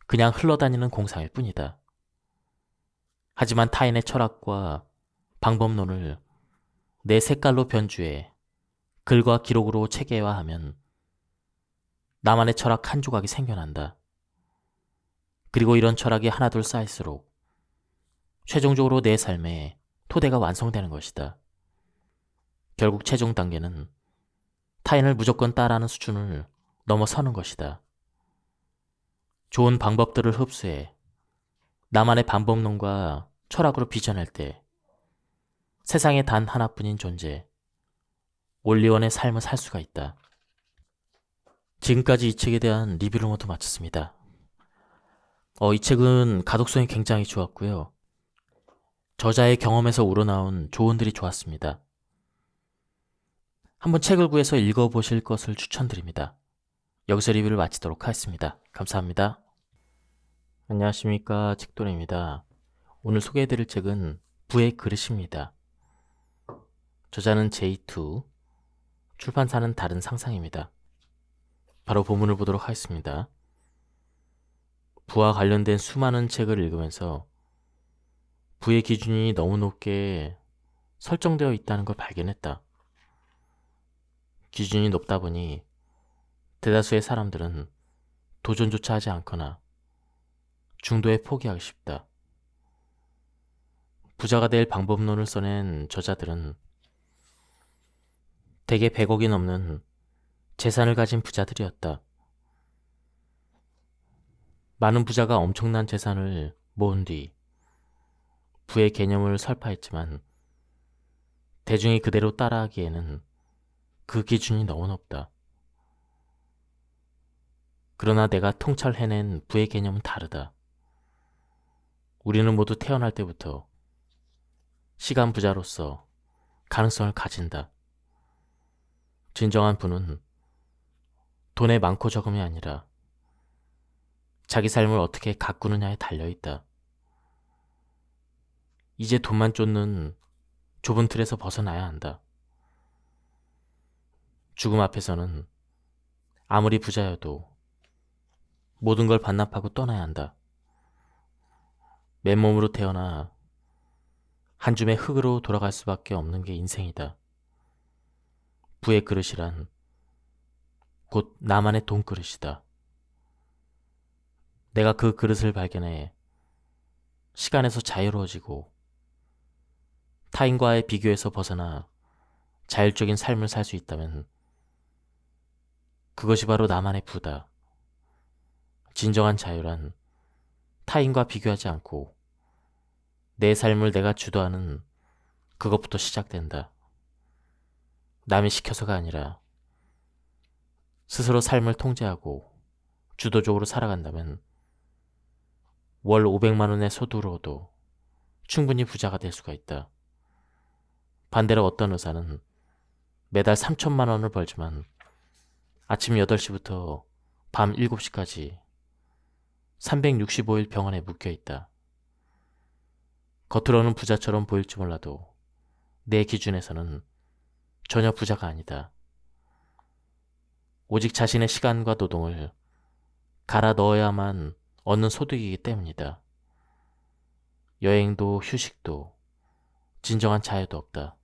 그냥 흘러다니는 공상일 뿐이다. 하지만 타인의 철학과 방법론을 내 색깔로 변주해 글과 기록으로 체계화하면 나만의 철학 한 조각이 생겨난다. 그리고 이런 철학이 하나둘 쌓일수록 최종적으로 내 삶의 토대가 완성되는 것이다. 결국 최종 단계는 타인을 무조건 따라하는 수준을 넘어서는 것이다. 좋은 방법들을 흡수해 나만의 방법론과 철학으로 빚어낼 때 세상에 단 하나뿐인 존재, 올리원의 삶을 살 수가 있다. 지금까지 이 책에 대한 리뷰를 모두 마쳤습니다. 이 책은 가독성이 굉장히 좋았고요. 저자의 경험에서 우러나온 조언들이 좋았습니다. 한번 책을 구해서 읽어보실 것을 추천드립니다. 여기서 리뷰를 마치도록 하겠습니다. 감사합니다. 안녕하십니까, 책도래입니다. 오늘 소개해드릴 책은 부의 그릇입니다. 저자는 J2, 출판사는 다른 상상입니다. 바로 본문을 보도록 하겠습니다. 부와 관련된 수많은 책을 읽으면서 부의 기준이 너무 높게 설정되어 있다는 걸 발견했다. 기준이 높다 보니 대다수의 사람들은 도전조차 하지 않거나 중도에 포기하기 쉽다. 부자가 될 방법론을 써낸 저자들은 대개 100억이 넘는 재산을 가진 부자들이었다. 많은 부자가 엄청난 재산을 모은 뒤 부의 개념을 설파했지만 대중이 그대로 따라하기에는 그 기준이 너무 높다. 그러나 내가 통찰해낸 부의 개념은 다르다. 우리는 모두 태어날 때부터 시간 부자로서 가능성을 가진다. 진정한 부는 돈의 많고 적음이 아니라 자기 삶을 어떻게 가꾸느냐에 달려있다. 이제 돈만 쫓는 좁은 틀에서 벗어나야 한다. 죽음 앞에서는 아무리 부자여도 모든 걸 반납하고 떠나야 한다. 맨몸으로 태어나 한 줌의 흙으로 돌아갈 수밖에 없는 게 인생이다. 부의 그릇이란 곧 나만의 돈그릇이다. 내가 그 그릇을 발견해 시간에서 자유로워지고 타인과의 비교에서 벗어나 자율적인 삶을 살 수 있다면 그것이 바로 나만의 부다. 진정한 자유란 타인과 비교하지 않고 내 삶을 내가 주도하는 그것부터 시작된다. 남이 시켜서가 아니라 스스로 삶을 통제하고 주도적으로 살아간다면 월 500만 원의 소득으로도 충분히 부자가 될 수가 있다. 반대로 어떤 의사는 매달 3천만 원을 벌지만 아침 8시부터 밤 7시까지 365일 병원에 묶여 있다. 겉으로는 부자처럼 보일지 몰라도 내 기준에서는 전혀 부자가 아니다. 오직 자신의 시간과 노동을 갈아 넣어야만 얻는 소득이기 때문이다. 여행도 휴식도 진정한 자유도 없다.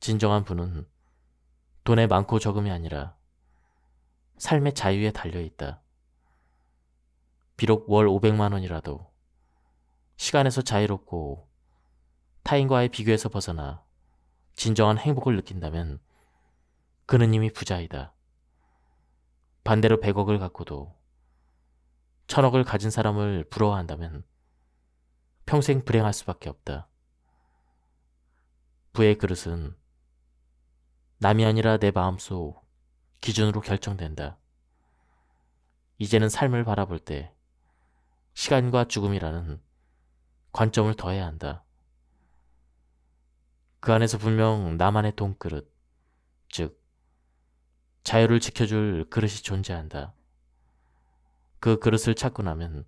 진정한 부는 돈의 많고 적음이 아니라 삶의 자유에 달려있다. 비록 월 500만 원이라도 시간에서 자유롭고 타인과의 비교에서 벗어나 진정한 행복을 느낀다면 그는 이미 부자이다. 반대로 100억을 갖고도 1000억을 가진 사람을 부러워한다면 평생 불행할 수밖에 없다. 부의 그릇은 남이 아니라 내 마음속 기준으로 결정된다. 이제는 삶을 바라볼 때 시간과 죽음이라는 관점을 더해야 한다. 그 안에서 분명 나만의 돈그릇, 즉 자유를 지켜줄 그릇이 존재한다. 그 그릇을 찾고 나면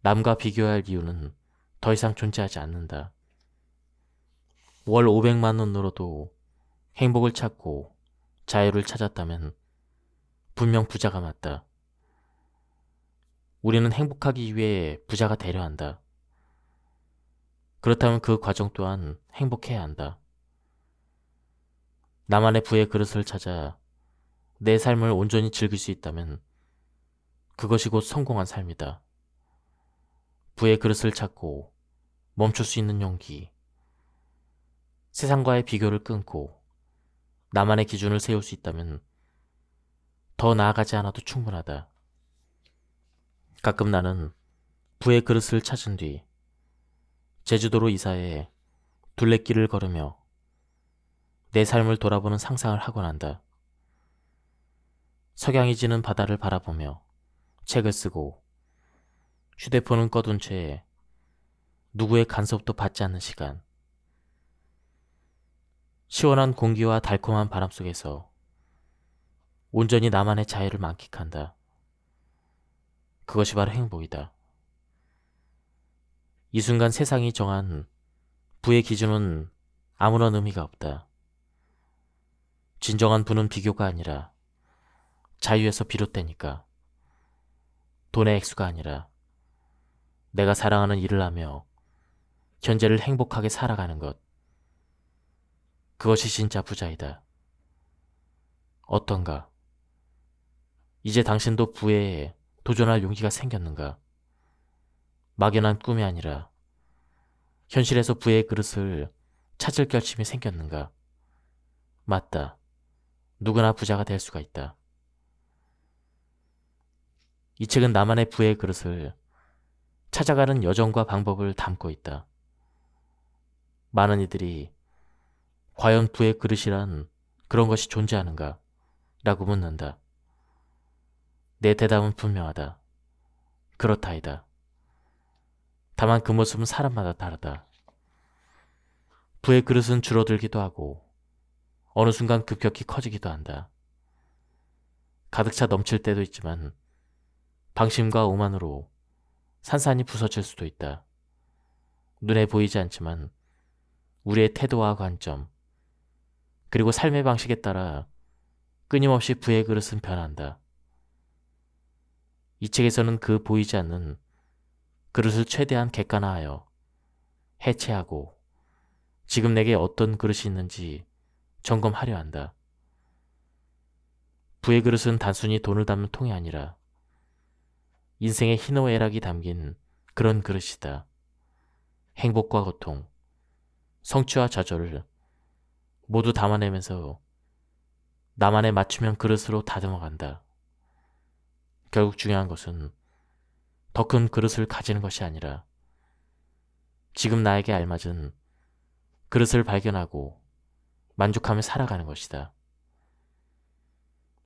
남과 비교할 이유는 더 이상 존재하지 않는다. 월 500만 원으로도 행복을 찾고 자유를 찾았다면 분명 부자가 맞다. 우리는 행복하기 위해 부자가 되려 한다. 그렇다면 그 과정 또한 행복해야 한다. 나만의 부의 그릇을 찾아 내 삶을 온전히 즐길 수 있다면 그것이 곧 성공한 삶이다. 부의 그릇을 찾고 멈출 수 있는 용기, 세상과의 비교를 끊고 나만의 기준을 세울 수 있다면 더 나아가지 않아도 충분하다. 가끔 나는 부의 그릇을 찾은 뒤 제주도로 이사해 둘레길을 걸으며 내 삶을 돌아보는 상상을 하곤 한다. 석양이 지는 바다를 바라보며 책을 쓰고 휴대폰은 꺼둔 채 누구의 간섭도 받지 않는 시간. 시원한 공기와 달콤한 바람 속에서 온전히 나만의 자유를 만끽한다. 그것이 바로 행복이다. 이 순간 세상이 정한 부의 기준은 아무런 의미가 없다. 진정한 부는 비교가 아니라 자유에서 비롯되니까. 돈의 액수가 아니라 내가 사랑하는 일을 하며 현재를 행복하게 살아가는 것. 그것이 진짜 부자이다. 어떤가? 이제 당신도 부에 도전할 용기가 생겼는가? 막연한 꿈이 아니라 현실에서 부의 그릇을 찾을 결심이 생겼는가? 맞다. 누구나 부자가 될 수가 있다. 이 책은 나만의 부의 그릇을 찾아가는 여정과 방법을 담고 있다. 많은 이들이 과연 부의 그릇이란 그런 것이 존재하는가? 라고 묻는다. 내 대답은 분명하다. 그렇다이다. 다만 그 모습은 사람마다 다르다. 부의 그릇은 줄어들기도 하고 어느 순간 급격히 커지기도 한다. 가득 차 넘칠 때도 있지만 방심과 오만으로 산산이 부서질 수도 있다. 눈에 보이지 않지만 우리의 태도와 관점, 그리고 삶의 방식에 따라 끊임없이 부의 그릇은 변한다. 이 책에서는 그 보이지 않는 그릇을 최대한 객관화하여 해체하고 지금 내게 어떤 그릇이 있는지 점검하려 한다. 부의 그릇은 단순히 돈을 담는 통이 아니라 인생의 희노애락이 담긴 그런 그릇이다. 행복과 고통, 성취와 좌절을 모두 담아내면서 나만의 맞춤형 그릇으로 다듬어간다. 결국 중요한 것은 더 큰 그릇을 가지는 것이 아니라 지금 나에게 알맞은 그릇을 발견하고 만족하며 살아가는 것이다.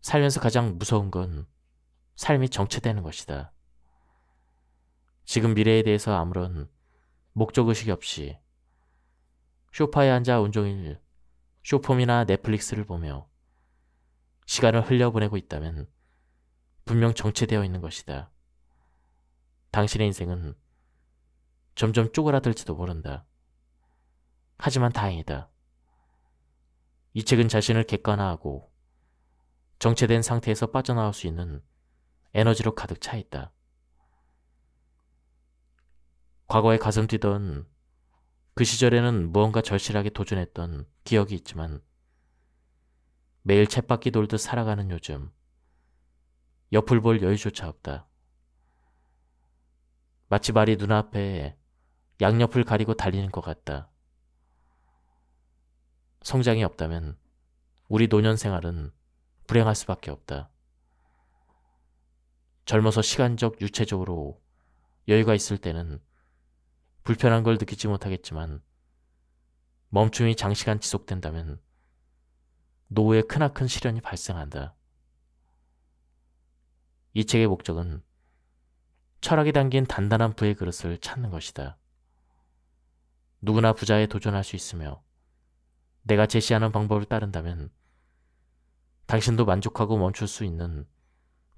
살면서 가장 무서운 건 삶이 정체되는 것이다. 지금 미래에 대해서 아무런 목적의식이 없이 소파에 앉아 온종일 쇼폼이나 넷플릭스를 보며 시간을 흘려보내고 있다면 분명 정체되어 있는 것이다. 당신의 인생은 점점 쪼그라들지도 모른다. 하지만 다행이다. 이 책은 자신을 객관화하고 정체된 상태에서 빠져나올 수 있는 에너지로 가득 차 있다. 과거에 가슴 뛰던 그 시절에는 무언가 절실하게 도전했던 기억이 있지만 매일 쳇바퀴 돌듯 살아가는 요즘 옆을 볼 여유조차 없다. 마치 말이 눈앞에 양옆을 가리고 달리는 것 같다. 성장이 없다면 우리 노년 생활은 불행할 수밖에 없다. 젊어서 시간적, 육체적으로 여유가 있을 때는 불편한 걸 느끼지 못하겠지만 멈춤이 장시간 지속된다면 노후에 크나큰 시련이 발생한다. 이 책의 목적은 철학이 담긴 단단한 부의 그릇을 찾는 것이다. 누구나 부자에 도전할 수 있으며 내가 제시하는 방법을 따른다면 당신도 만족하고 멈출 수 있는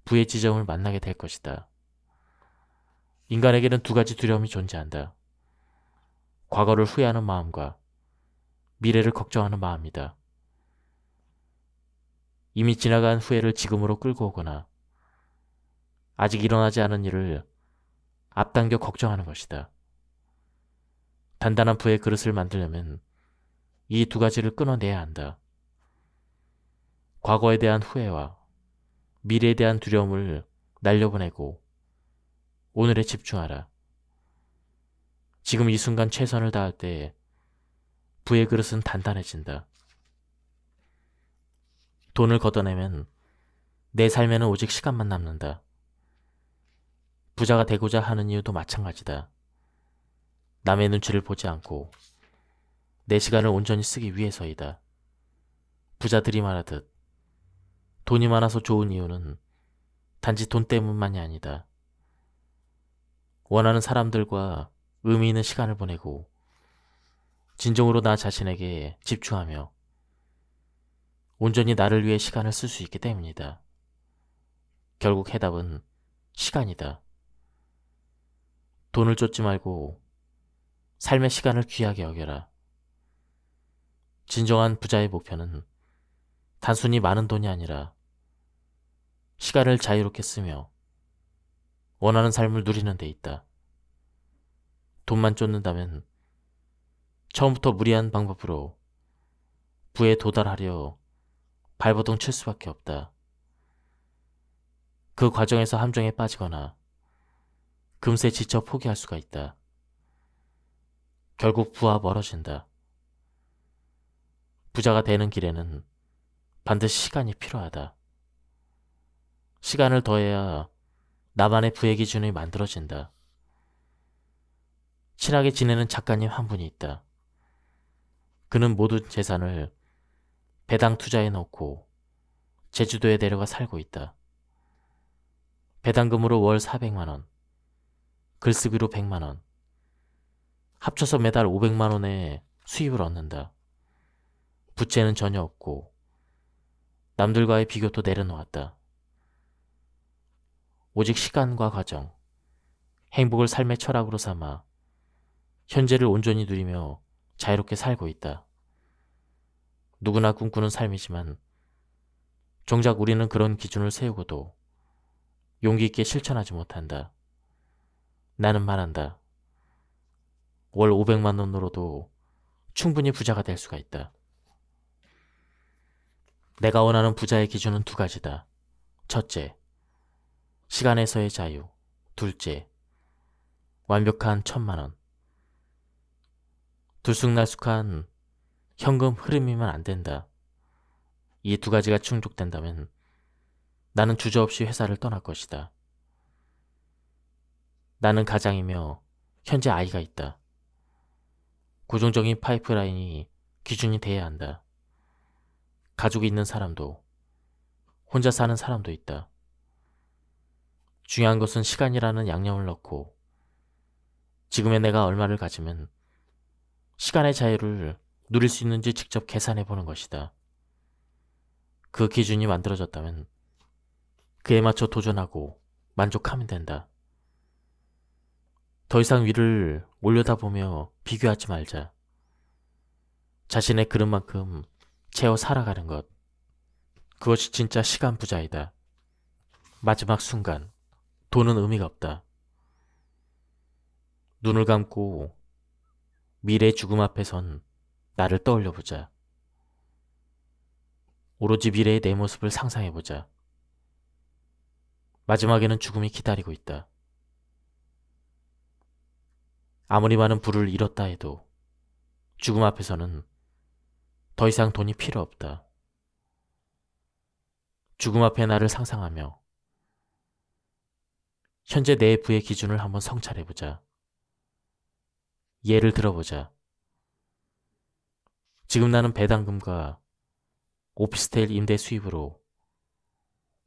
부의 지점을 만나게 될 것이다. 인간에게는 두 가지 두려움이 존재한다. 과거를 후회하는 마음과 미래를 걱정하는 마음이다. 이미 지나간 후회를 지금으로 끌고 오거나 아직 일어나지 않은 일을 앞당겨 걱정하는 것이다. 단단한 부의 그릇을 만들려면 이 두 가지를 끊어내야 한다. 과거에 대한 후회와 미래에 대한 두려움을 날려보내고 오늘에 집중하라. 지금 이 순간 최선을 다할 때 부의 그릇은 단단해진다. 돈을 걷어내면 내 삶에는 오직 시간만 남는다. 부자가 되고자 하는 이유도 마찬가지다. 남의 눈치를 보지 않고 내 시간을 온전히 쓰기 위해서이다. 부자들이 말하듯 돈이 많아서 좋은 이유는 단지 돈 때문만이 아니다. 원하는 사람들과 의미 있는 시간을 보내고 진정으로 나 자신에게 집중하며 온전히 나를 위해 시간을 쓸 수 있기 때문이다. 결국 해답은 시간이다. 돈을 쫓지 말고 삶의 시간을 귀하게 여겨라. 진정한 부자의 목표는 단순히 많은 돈이 아니라 시간을 자유롭게 쓰며 원하는 삶을 누리는 데 있다. 돈만 쫓는다면 처음부터 무리한 방법으로 부에 도달하려 발버둥 칠 수밖에 없다. 그 과정에서 함정에 빠지거나 금세 지쳐 포기할 수가 있다. 결국 부와 멀어진다. 부자가 되는 길에는 반드시 시간이 필요하다. 시간을 더해야 나만의 부의 기준이 만들어진다. 친하게 지내는 작가님 한 분이 있다. 그는 모든 재산을 배당 투자에 넣고 제주도에 내려가 살고 있다. 배당금으로 월 400만 원, 글쓰기로 100만 원, 합쳐서 매달 500만 원의 수입을 얻는다. 부채는 전혀 없고 남들과의 비교도 내려놓았다. 오직 시간과 과정, 행복을 삶의 철학으로 삼아 현재를 온전히 누리며 자유롭게 살고 있다. 누구나 꿈꾸는 삶이지만 정작 우리는 그런 기준을 세우고도 용기 있게 실천하지 못한다. 나는 말한다. 월 500만 원으로도 충분히 부자가 될 수가 있다. 내가 원하는 부자의 기준은 두 가지다. 첫째, 시간에서의 자유. 둘째, 완벽한 1,000만 원. 들쑥날쑥한 현금 흐름이면 안 된다. 이 두 가지가 충족된다면 나는 주저없이 회사를 떠날 것이다. 나는 가장이며 현재 아이가 있다. 고정적인 파이프라인이 기준이 돼야 한다. 가족이 있는 사람도, 혼자 사는 사람도 있다. 중요한 것은 시간이라는 양념을 넣고 지금의 내가 얼마를 가지면 시간의 자유를 누릴 수 있는지 직접 계산해 보는 것이다. 그 기준이 만들어졌다면 그에 맞춰 도전하고 만족하면 된다. 더 이상 위를 올려다보며 비교하지 말자. 자신의 그릇만큼 채워 살아가는 것. 그것이 진짜 시간 부자이다. 마지막 순간, 돈은 의미가 없다. 눈을 감고 미래의 죽음 앞에선 나를 떠올려보자. 오로지 미래의 내 모습을 상상해보자. 마지막에는 죽음이 기다리고 있다. 아무리 많은 부를 잃었다 해도 죽음 앞에서는 더 이상 돈이 필요 없다. 죽음 앞에 나를 상상하며 현재 내 부의 기준을 한번 성찰해보자. 예를 들어보자. 지금 나는 배당금과 오피스텔 임대 수입으로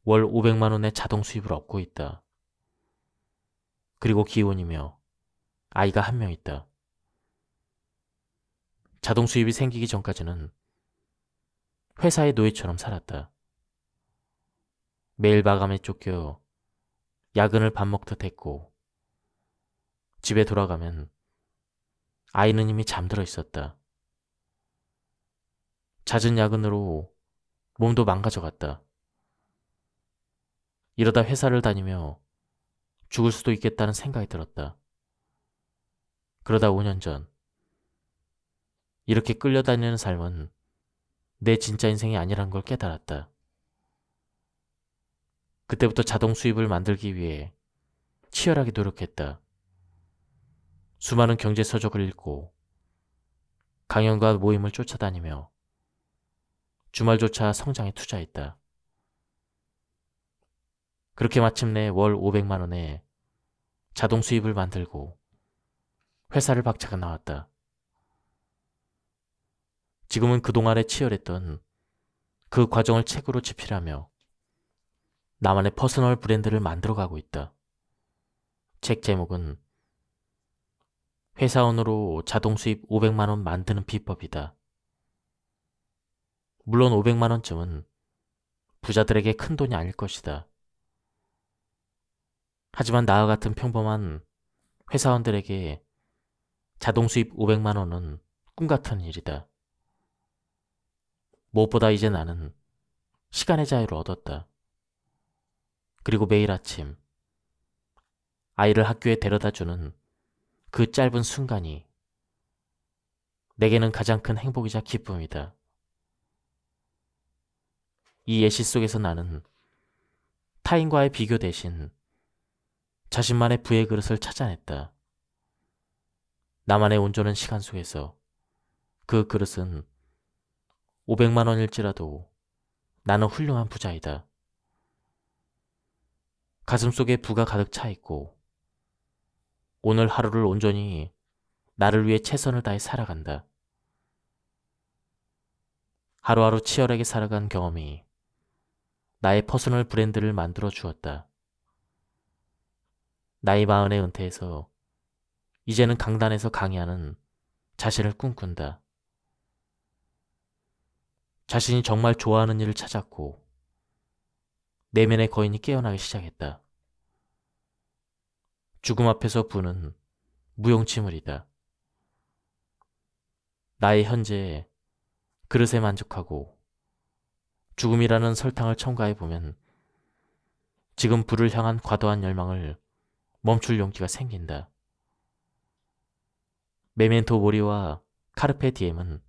월 500만 원의 자동 수입을 얻고 있다. 그리고 기혼이며 아이가 한 명 있다. 자동 수입이 생기기 전까지는 회사의 노예처럼 살았다. 매일 마감에 쫓겨 야근을 밥 먹듯 했고 집에 돌아가면 아이는 이미 잠들어 있었다. 잦은 야근으로 몸도 망가져갔다. 이러다 회사를 다니며 죽을 수도 있겠다는 생각이 들었다. 그러다 5년 전 이렇게 끌려다니는 삶은 내 진짜 인생이 아니란 걸 깨달았다. 그때부터 자동 수입을 만들기 위해 치열하게 노력했다. 수많은 경제 서적을 읽고 강연과 모임을 쫓아다니며 주말조차 성장에 투자했다. 그렇게 마침내 월 500만 원의 자동 수입을 만들고 회사를 박차가 나왔다. 지금은 그동안에 치열했던 그 과정을 책으로 집필하며 나만의 퍼스널 브랜드를 만들어가고 있다. 책 제목은 회사원으로 자동 수입 500만 원 만드는 비법이다. 물론 500만 원쯤은 부자들에게 큰 돈이 아닐 것이다. 하지만 나와 같은 평범한 회사원들에게 자동 수입 500만 원은 꿈 같은 일이다. 무엇보다 이제 나는 시간의 자유를 얻었다. 그리고 매일 아침 아이를 학교에 데려다주는 그 짧은 순간이 내게는 가장 큰 행복이자 기쁨이다. 이 예시 속에서 나는 타인과의 비교 대신 자신만의 부의 그릇을 찾아냈다. 나만의 온전한 시간 속에서 그 그릇은 500만 원일지라도 나는 훌륭한 부자이다. 가슴속에 부가 가득 차 있고 오늘 하루를 온전히 나를 위해 최선을 다해 살아간다. 하루하루 치열하게 살아간 경험이 나의 퍼스널 브랜드를 만들어 주었다. 나이 40에 은퇴해서 이제는 강단에서 강의하는 자신을 꿈꾼다. 자신이 정말 좋아하는 일을 찾았고 내면의 거인이 깨어나기 시작했다. 죽음 앞에서 부는 무용지물이다. 나의 현재에 그릇에 만족하고 죽음이라는 설탕을 첨가해보면 지금 불을 향한 과도한 열망을 멈출 용기가 생긴다. 메멘토 모리와 카르페 디엠은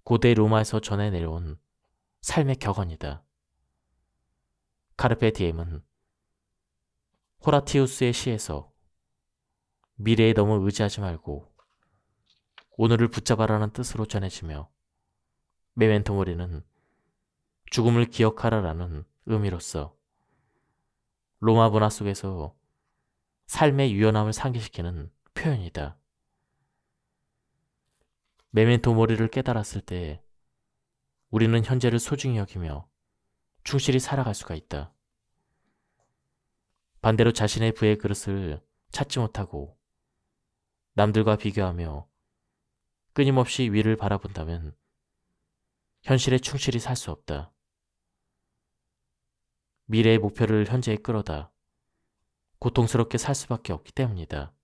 고대 로마에서 전해 내려온 삶의 격언이다. 카르페 디엠은 호라티우스의 시에서 미래에 너무 의지하지 말고 오늘을 붙잡아라는 뜻으로 전해지며, 메멘토 모리는 죽음을 기억하라라는 의미로서 로마 문화 속에서 삶의 유연함을 상기시키는 표현이다. 메멘토 모리를 깨달았을 때 우리는 현재를 소중히 여기며 충실히 살아갈 수가 있다. 반대로 자신의 부의 그릇을 찾지 못하고 남들과 비교하며 끊임없이 위를 바라본다면 현실에 충실히 살 수 없다. 미래의 목표를 현재에 끌어다 고통스럽게 살 수밖에 없기 때문이다.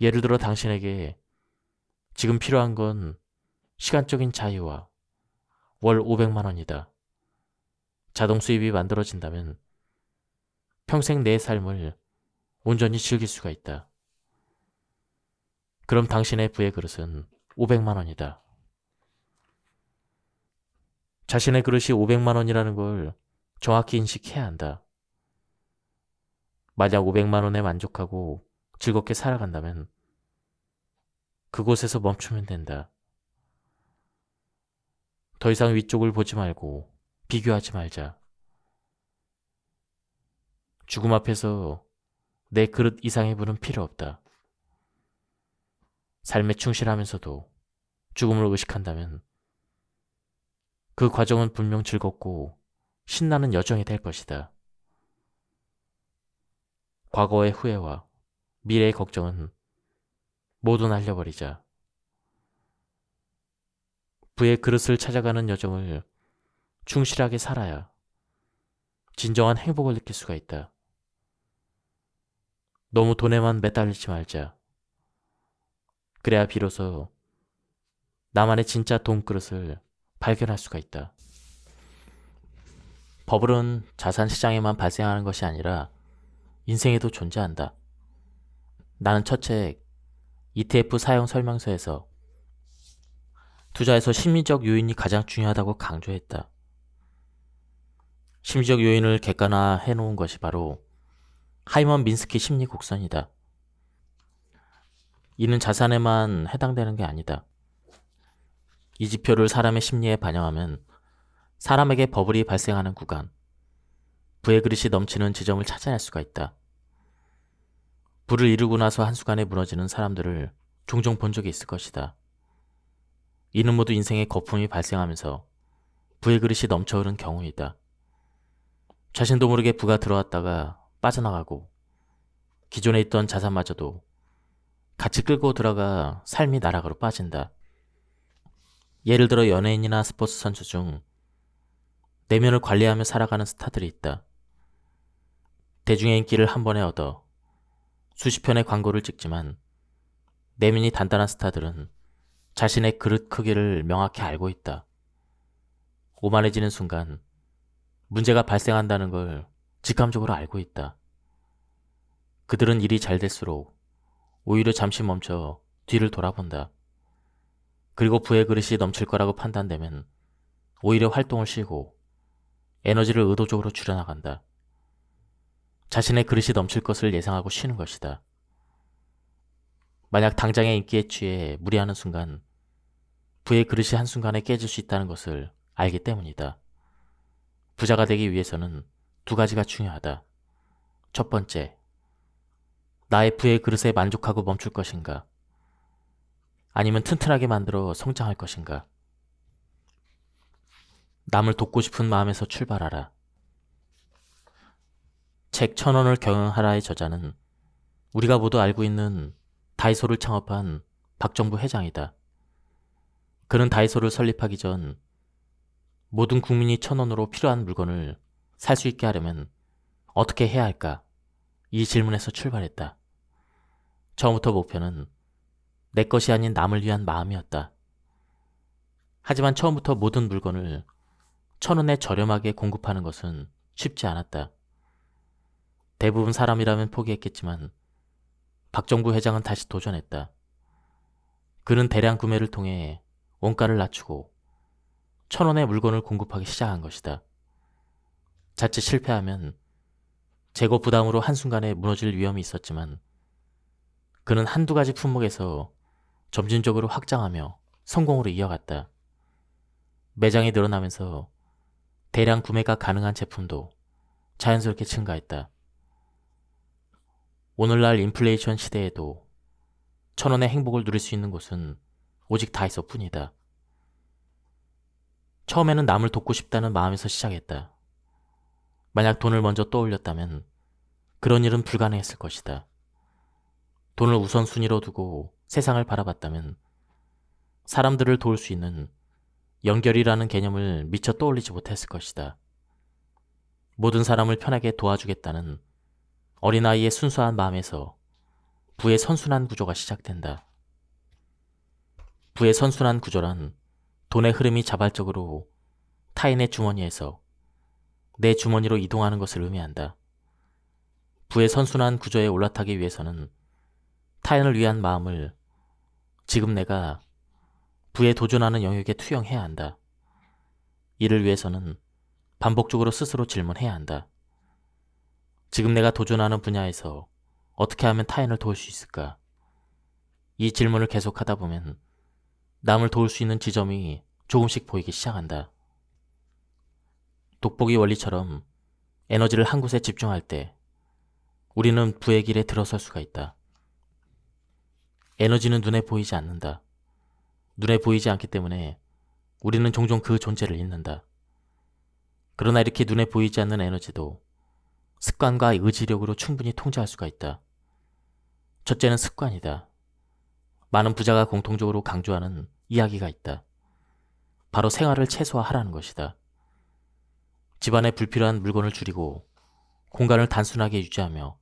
예를 들어 당신에게 지금 필요한 건 시간적인 자유와 월 500만 원이다. 자동 수입이 만들어진다면 평생 내 삶을 온전히 즐길 수가 있다. 그럼 당신의 부의 그릇은 500만 원이다. 자신의 그릇이 500만 원이라는 걸 정확히 인식해야 한다. 만약 500만 원에 만족하고 즐겁게 살아간다면 그곳에서 멈추면 된다. 더 이상 위쪽을 보지 말고 비교하지 말자. 죽음 앞에서 내 그릇 이상의 분은 필요 없다. 삶에 충실하면서도 죽음을 의식한다면 그 과정은 분명 즐겁고 신나는 여정이 될 것이다. 과거의 후회와 미래의 걱정은 모두 날려버리자. 부의 그릇을 찾아가는 여정을 충실하게 살아야 진정한 행복을 느낄 수가 있다. 너무 돈에만 매달리지 말자. 그래야 비로소 나만의 진짜 돈 그릇을 발견할 수가 있다. 버블은 자산 시장에만 발생하는 것이 아니라 인생에도 존재한다. 나는 첫 책 ETF 사용 설명서에서 투자에서 심리적 요인이 가장 중요하다고 강조했다. 심리적 요인을 객관화해 놓은 것이 바로 하이먼 민스키 심리 곡선이다. 이는 자산에만 해당되는 게 아니다. 이 지표를 사람의 심리에 반영하면 사람에게 버블이 발생하는 구간, 부의 그릇이 넘치는 지점을 찾아낼 수가 있다. 부를 이루고 나서 한순간에 무너지는 사람들을 종종 본 적이 있을 것이다. 이는 모두 인생에 거품이 발생하면서 부의 그릇이 넘쳐 흐른 경우이다. 자신도 모르게 부가 들어왔다가 빠져나가고 기존에 있던 자산마저도 같이 끌고 들어가 삶이 나락으로 빠진다. 예를 들어 연예인이나 스포츠 선수 중 내면을 관리하며 살아가는 스타들이 있다. 대중의 인기를 한 번에 얻어 수십 편의 광고를 찍지만 내면이 단단한 스타들은 자신의 그릇 크기를 명확히 알고 있다. 오만해지는 순간 문제가 발생한다는 걸 직감적으로 알고 있다. 그들은 일이 잘 될수록 오히려 잠시 멈춰 뒤를 돌아본다. 그리고 부의 그릇이 넘칠 거라고 판단되면 오히려 활동을 쉬고 에너지를 의도적으로 줄여나간다. 자신의 그릇이 넘칠 것을 예상하고 쉬는 것이다. 만약 당장의 인기에 취해 무리하는 순간 부의 그릇이 한순간에 깨질 수 있다는 것을 알기 때문이다. 부자가 되기 위해서는 두 가지가 중요하다. 첫 번째, 나의 부의 그릇에 만족하고 멈출 것인가? 아니면 튼튼하게 만들어 성장할 것인가? 남을 돕고 싶은 마음에서 출발하라. 책 1000원을 경영하라의 저자는 우리가 모두 알고 있는 다이소를 창업한 박정부 회장이다. 그는 다이소를 설립하기 전 모든 국민이 1000원으로 필요한 물건을 살 수 있게 하려면 어떻게 해야 할까? 이 질문에서 출발했다. 처음부터 목표는 내 것이 아닌 남을 위한 마음이었다. 하지만 처음부터 모든 물건을 1,000원에 저렴하게 공급하는 것은 쉽지 않았다. 대부분 사람이라면 포기했겠지만 박정부 회장은 다시 도전했다. 그는 대량 구매를 통해 원가를 낮추고 1,000원의 물건을 공급하기 시작한 것이다. 자칫 실패하면 재고 부담으로 한순간에 무너질 위험이 있었지만 그는 한두 가지 품목에서 점진적으로 확장하며 성공으로 이어갔다. 매장이 늘어나면서 대량 구매가 가능한 제품도 자연스럽게 증가했다. 오늘날 인플레이션 시대에도 1,000원의 행복을 누릴 수 있는 곳은 오직 다이소 뿐이다. 처음에는 남을 돕고 싶다는 마음에서 시작했다. 만약 돈을 먼저 떠올렸다면 그런 일은 불가능했을 것이다. 돈을 우선순위로 두고 세상을 바라봤다면 사람들을 도울 수 있는 연결이라는 개념을 미처 떠올리지 못했을 것이다. 모든 사람을 편하게 도와주겠다는 어린아이의 순수한 마음에서 부의 선순환 구조가 시작된다. 부의 선순환 구조란 돈의 흐름이 자발적으로 타인의 주머니에서 내 주머니로 이동하는 것을 의미한다. 부의 선순환 구조에 올라타기 위해서는 타인을 위한 마음을 지금 내가 부에 도전하는 영역에 투영해야 한다. 이를 위해서는 반복적으로 스스로 질문해야 한다. 지금 내가 도전하는 분야에서 어떻게 하면 타인을 도울 수 있을까? 이 질문을 계속하다 보면 남을 도울 수 있는 지점이 조금씩 보이기 시작한다. 돋보기 원리처럼 에너지를 한 곳에 집중할 때 우리는 부의 길에 들어설 수가 있다. 에너지는 눈에 보이지 않는다. 눈에 보이지 않기 때문에 우리는 종종 그 존재를 잊는다. 그러나 이렇게 눈에 보이지 않는 에너지도 습관과 의지력으로 충분히 통제할 수가 있다. 첫째는 습관이다. 많은 부자가 공통적으로 강조하는 이야기가 있다. 바로 생활을 최소화하라는 것이다. 집안에 불필요한 물건을 줄이고 공간을 단순하게 유지하며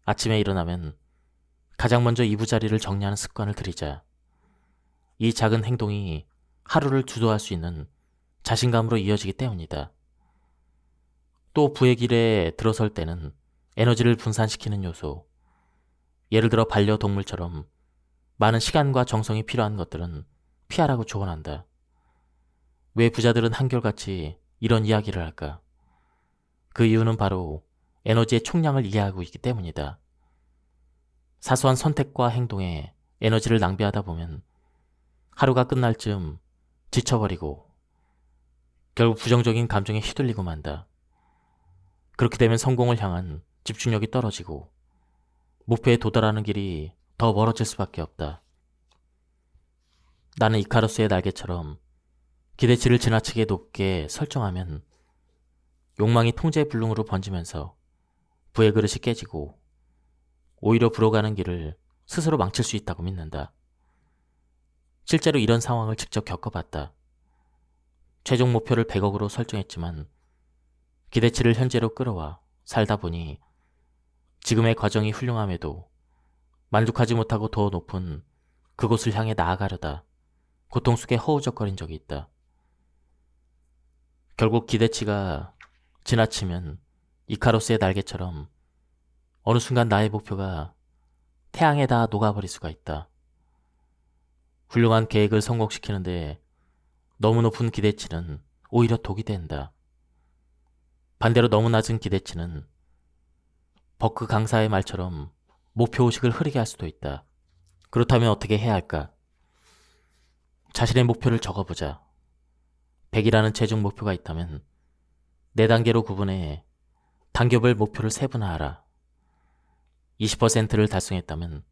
아침에 일어나면 가장 먼저 이부자리를 정리하는 습관을 들이자. 이 작은 행동이 하루를 주도할 수 있는 자신감으로 이어지기 때문이다. 또 부의 길에 들어설 때는 에너지를 분산시키는 요소, 예를 들어 반려동물처럼 많은 시간과 정성이 필요한 것들은 피하라고 조언한다. 왜 부자들은 한결같이 이런 이야기를 할까? 그 이유는 바로 에너지의 총량을 이해하고 있기 때문이다. 사소한 선택과 행동에 에너지를 낭비하다 보면 하루가 끝날 즈음 지쳐버리고 결국 부정적인 감정에 휘둘리고 만다. 그렇게 되면 성공을 향한 집중력이 떨어지고 목표에 도달하는 길이 더 멀어질 수밖에 없다. 나는 이카루스의 날개처럼 기대치를 지나치게 높게 설정하면 욕망이 통제불능으로 번지면서 부의 그릇이 깨지고 오히려 불어가는 길을 스스로 망칠 수 있다고 믿는다. 실제로 이런 상황을 직접 겪어봤다. 최종 목표를 100억으로 설정했지만 기대치를 현재로 끌어와 살다 보니 지금의 과정이 훌륭함에도 만족하지 못하고 더 높은 그곳을 향해 나아가려다 고통 속에 허우적거린 적이 있다. 결국 기대치가 지나치면 이카루스의 날개처럼 어느 순간 나의 목표가 태양에 닿아 녹아버릴 수가 있다. 훌륭한 계획을 성공시키는데 너무 높은 기대치는 오히려 독이 된다. 반대로 너무 낮은 기대치는 버크 강사의 말처럼 목표의식을 흐리게 할 수도 있다. 그렇다면 어떻게 해야 할까? 자신의 목표를 적어보자. 100이라는 최종 목표가 있다면 4단계로 구분해 단계별 목표를 세분화하라. 20%를 달성했다면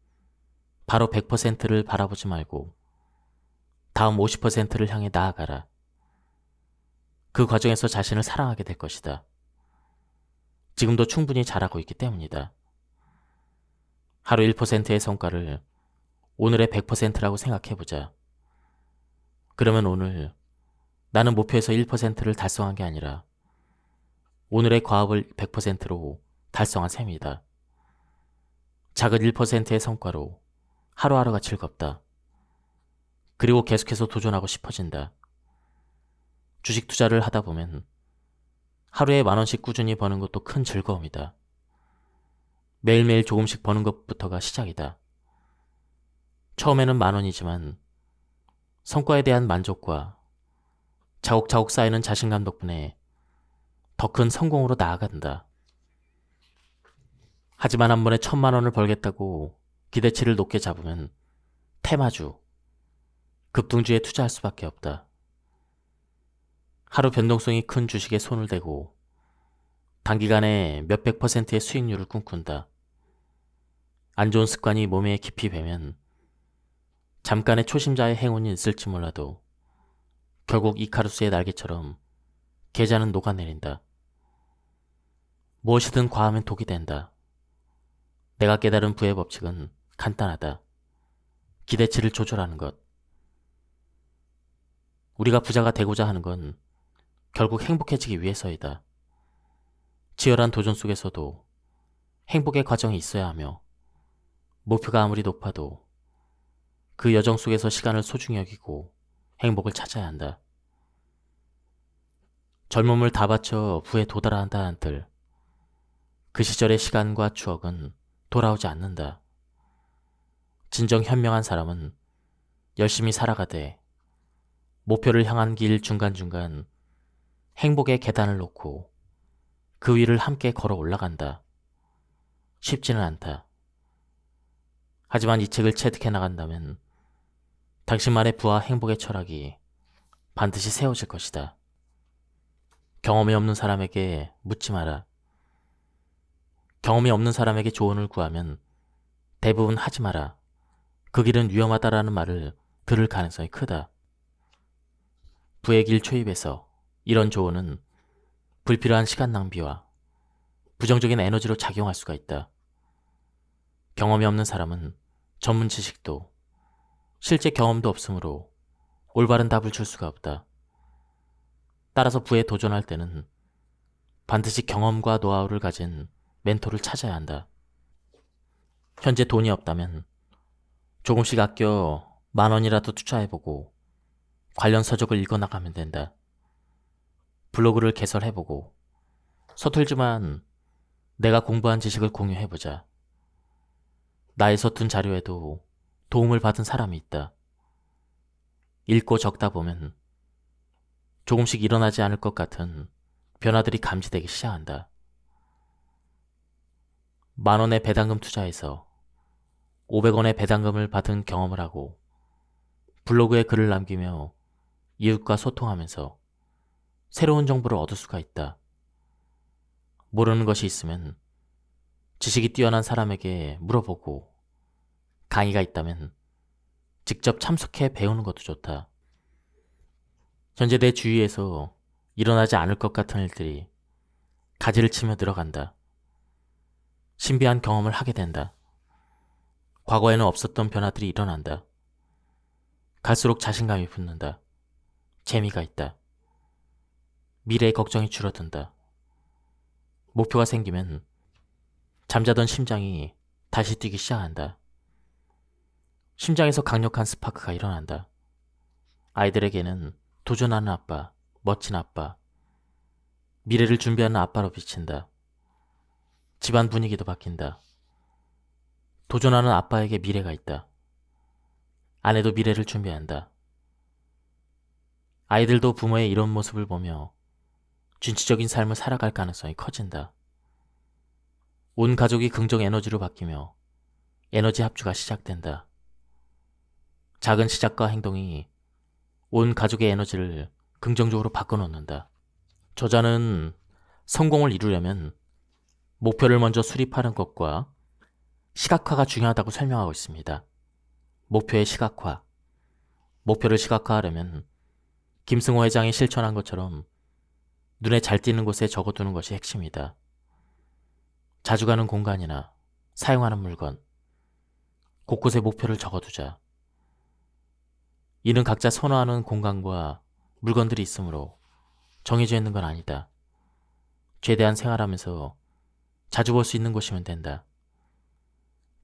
바로 100%를 바라보지 말고 다음 50%를 향해 나아가라. 그 과정에서 자신을 사랑하게 될 것이다. 지금도 충분히 잘하고 있기 때문이다. 하루 1%의 성과를 오늘의 100%라고 생각해보자. 그러면 오늘 나는 목표에서 1%를 달성한 게 아니라 오늘의 과업을 100%로 달성한 셈이다. 작은 1%의 성과로 하루하루가 즐겁다. 그리고 계속해서 도전하고 싶어진다. 주식 투자를 하다 보면 하루에 10,000원씩 꾸준히 버는 것도 큰 즐거움이다. 매일매일 조금씩 버는 것부터가 시작이다. 처음에는 10,000원이지만 성과에 대한 만족과 차곡차곡 쌓이는 자신감 덕분에 더 큰 성공으로 나아간다. 하지만 한 번에 1,000,000원을 벌겠다고 기대치를 높게 잡으면 테마주, 급등주에 투자할 수밖에 없다. 하루 변동성이 큰 주식에 손을 대고 단기간에 몇백 %의 수익률을 꿈꾼다. 안 좋은 습관이 몸에 깊이 배면 잠깐의 초심자의 행운이 있을지 몰라도 결국 이카루스의 날개처럼 계좌는 녹아내린다. 무엇이든 과하면 독이 된다. 내가 깨달은 부의 법칙은 간단하다. 기대치를 조절하는 것. 우리가 부자가 되고자 하는 건 결국 행복해지기 위해서이다. 치열한 도전 속에서도 행복의 과정이 있어야 하며 목표가 아무리 높아도 그 여정 속에서 시간을 소중히 여기고 행복을 찾아야 한다. 젊음을 다 바쳐 부에 도달해야 한다 한들 그 시절의 시간과 추억은 돌아오지 않는다. 진정 현명한 사람은 열심히 살아가되 목표를 향한 길 중간중간 행복의 계단을 놓고 그 위를 함께 걸어 올라간다. 쉽지는 않다. 하지만 이 책을 체득해 나간다면 당신만의 부와 행복의 철학이 반드시 세워질 것이다. 경험이 없는 사람에게 묻지 마라. 경험이 없는 사람에게 조언을 구하면 대부분 하지 마라. 그 길은 위험하다라는 말을 들을 가능성이 크다. 부의 길 초입에서 이런 조언은 불필요한 시간 낭비와 부정적인 에너지로 작용할 수가 있다. 경험이 없는 사람은 전문 지식도 실제 경험도 없으므로 올바른 답을 줄 수가 없다. 따라서 부에 도전할 때는 반드시 경험과 노하우를 가진 멘토를 찾아야 한다. 현재 돈이 없다면 조금씩 아껴 10,000원이라도 투자해보고 관련 서적을 읽어나가면 된다. 블로그를 개설해보고 서툴지만 내가 공부한 지식을 공유해보자. 나의 서툰 자료에도 도움을 받은 사람이 있다. 읽고 적다 보면 조금씩 일어나지 않을 것 같은 변화들이 감지되기 시작한다. 10,000원의 배당금 투자에서 500원의 배당금을 받은 경험을 하고 블로그에 글을 남기며 이웃과 소통하면서 새로운 정보를 얻을 수가 있다. 모르는 것이 있으면 지식이 뛰어난 사람에게 물어보고 강의가 있다면 직접 참석해 배우는 것도 좋다. 현재 내 주위에서 일어나지 않을 것 같은 일들이 가지를 치며 늘어간다. 신비한 경험을 하게 된다. 과거에는 없었던 변화들이 일어난다. 갈수록 자신감이 붙는다. 재미가 있다. 미래의 걱정이 줄어든다. 목표가 생기면 잠자던 심장이 다시 뛰기 시작한다. 심장에서 강력한 스파크가 일어난다. 아이들에게는 도전하는 아빠, 멋진 아빠, 미래를 준비하는 아빠로 비친다. 집안 분위기도 바뀐다. 도전하는 아빠에게 미래가 있다. 아내도 미래를 준비한다. 아이들도 부모의 이런 모습을 보며 진취적인 삶을 살아갈 가능성이 커진다. 온 가족이 긍정 에너지로 바뀌며 에너지 합주가 시작된다. 작은 시작과 행동이 온 가족의 에너지를 긍정적으로 바꿔놓는다. 저자는 성공을 이루려면 목표를 먼저 수립하는 것과 시각화가 중요하다고 설명하고 있습니다. 목표의 시각화. 목표를 시각화하려면 김승호 회장이 실천한 것처럼 눈에 잘 띄는 곳에 적어두는 것이 핵심이다. 자주 가는 공간이나 사용하는 물건, 곳곳에 목표를 적어두자. 이는 각자 선호하는 공간과 물건들이 있으므로 정해져 있는 건 아니다. 최대한 생활하면서 자주 볼 수 있는 곳이면 된다.